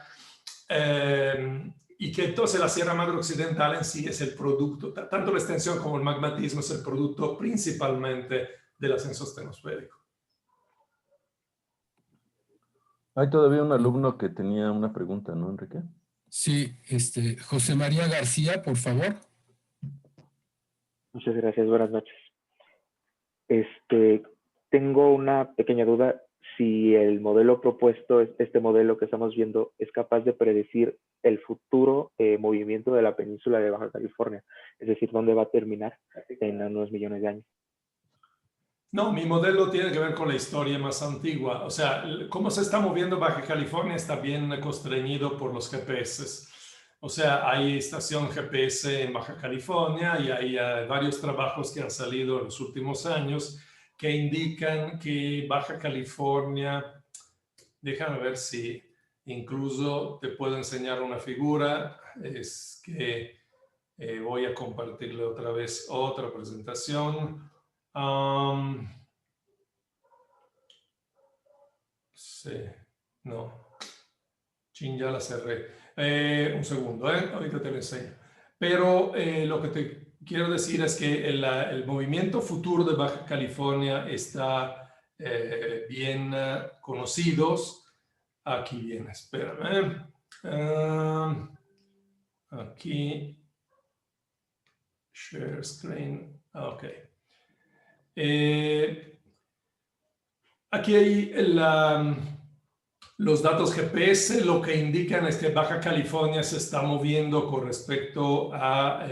y que entonces la Sierra Madre Occidental en sí es el producto, tanto la extensión como el magmatismo es el producto principalmente del ascenso estenosférico. Hay todavía un alumno que tenía una pregunta, ¿no, Enrique? Sí, José María García, por favor. Muchas gracias, buenas noches. Tengo una pequeña duda. Si el modelo propuesto, este modelo que estamos viendo, es capaz de predecir el futuro movimiento de la península de Baja California, es decir, dónde va a terminar en unos millones de años. No, mi modelo tiene que ver con la historia más antigua. O sea, cómo se está moviendo Baja California está bien constreñido por los GPS. O sea, hay estación GPS en Baja California y hay varios trabajos que han salido en los últimos años que indican que Baja California, déjame ver si incluso te puedo enseñar una figura, es que voy a compartirle otra vez otra presentación. Sí, no. Chin, ya la cerré. Un segundo, ahorita te lo enseño. Pero lo que te quiero decir es que el movimiento futuro de Baja California está bien conocidos. Aquí viene, espérame. Aquí. Share screen. Ok. Aquí hay los datos GPS, lo que indican es que Baja California se está moviendo con respecto a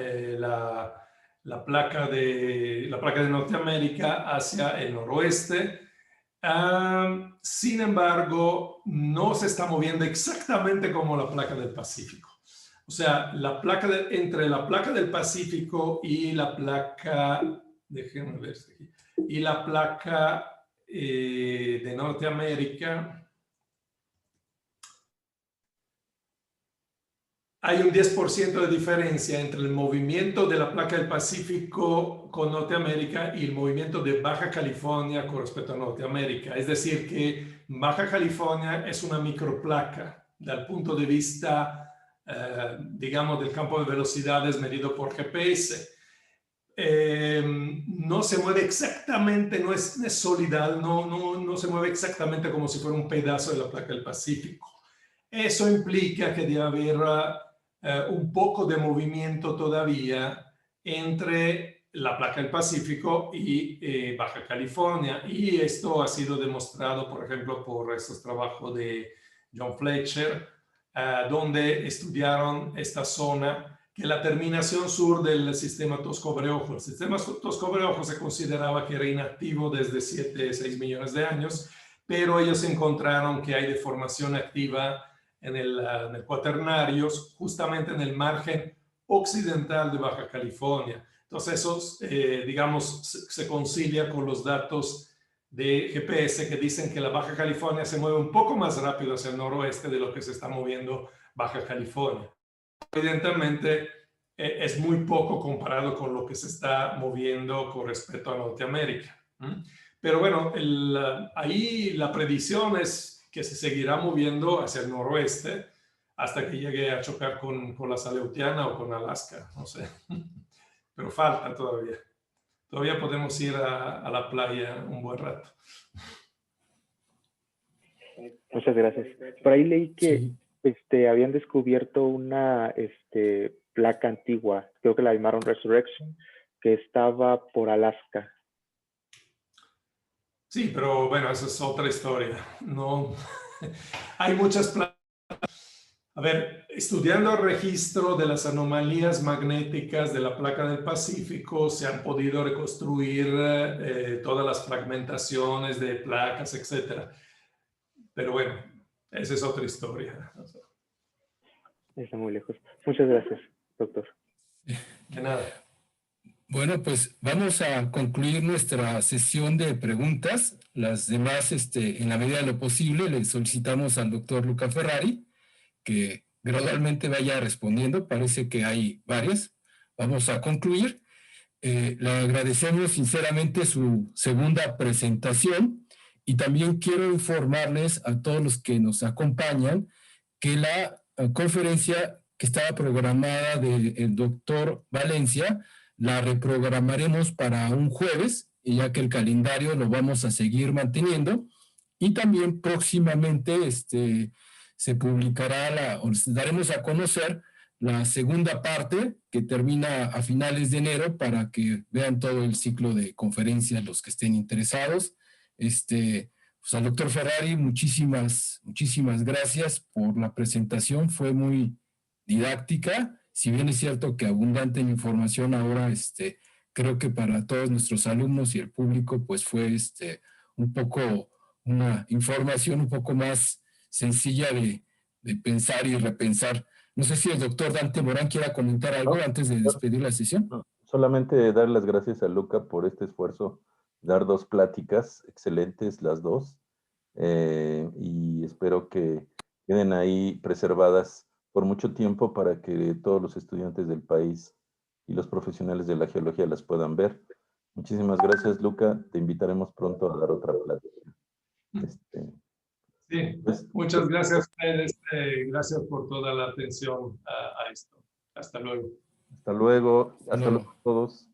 la placa de Norteamérica hacia el noroeste. Sin embargo, no se está moviendo exactamente como la placa del Pacífico. O sea, entre la placa del Pacífico y la placa, déjenme ver aquí, y la placa de Norteamérica, hay un 10% de diferencia entre el movimiento de la placa del Pacífico con Norteamérica y el movimiento de Baja California con respecto a Norteamérica. Es decir, que Baja California es una microplaca dal punto de vista, digamos, del campo de velocidades medido por GPS. No se mueve exactamente, no es solidal, no se mueve exactamente como si fuera un pedazo de la placa del Pacífico. Eso implica que debe haber un poco de movimiento todavía entre la placa del Pacífico y Baja California. Y esto ha sido demostrado, por ejemplo, por estos trabajos de John Fletcher, donde estudiaron esta zona, que es la terminación sur del sistema Tosco-Breojo. El sistema Tosco-Breojo se consideraba que era inactivo desde 6 millones de años, pero ellos encontraron que hay deformación activa en el cuaternario, justamente en el margen occidental de Baja California. Entonces eso, digamos, se concilia con los datos de GPS que dicen que la Baja California se mueve un poco más rápido hacia el noroeste de lo que se está moviendo Baja California. Evidentemente es muy poco comparado con lo que se está moviendo con respecto a Norteamérica. Pero bueno, ahí la predicción es que se seguirá moviendo hacia el noroeste hasta que llegue a chocar con la Aleutiana o con Alaska, no sé. Pero falta todavía. Todavía podemos ir a la playa un buen rato. Muchas gracias. Por ahí leí que habían descubierto una placa antigua, creo que la llamaron Resurrection, que estaba por Alaska. Sí, pero bueno, esa es otra historia. No, hay muchas placas. A ver, estudiando el registro de las anomalías magnéticas de la placa del Pacífico, se han podido reconstruir todas las fragmentaciones de placas, etc. Pero bueno, esa es otra historia. Está muy lejos. Muchas gracias, doctor. De nada. Bueno, pues vamos a concluir nuestra sesión de preguntas. Las demás, en la medida de lo posible, le solicitamos al doctor Luca Ferrari que gradualmente vaya respondiendo. Parece que hay varias. Vamos a concluir. Le agradecemos sinceramente su segunda presentación y también quiero informarles a todos los que nos acompañan que la conferencia que estaba programada del doctor Valencia la reprogramaremos para un jueves, ya que el calendario lo vamos a seguir manteniendo, y también próximamente se publicará o les daremos a conocer la segunda parte que termina a finales de enero para que vean todo el ciclo de conferencias los que estén interesados. Pues al doctor Ferrari, muchísimas gracias por la presentación, fue muy didáctica. Si bien es cierto que abundante en información, ahora creo que para todos nuestros alumnos y el público pues fue un poco una información un poco más sencilla de pensar y repensar. No sé si el doctor Dante Morán quiera comentar algo antes de despedir la sesión. No, solamente dar las gracias a Luca por este esfuerzo, dar 2 pláticas excelentes las 2, y espero que queden ahí preservadas por mucho tiempo para que todos los estudiantes del país y los profesionales de la geología las puedan ver. Muchísimas gracias, Luca. Te invitaremos pronto a dar otra plática. Sí, muchas gracias a ustedes. Gracias por toda la atención a esto. Hasta luego. Hasta luego. Hasta luego a todos.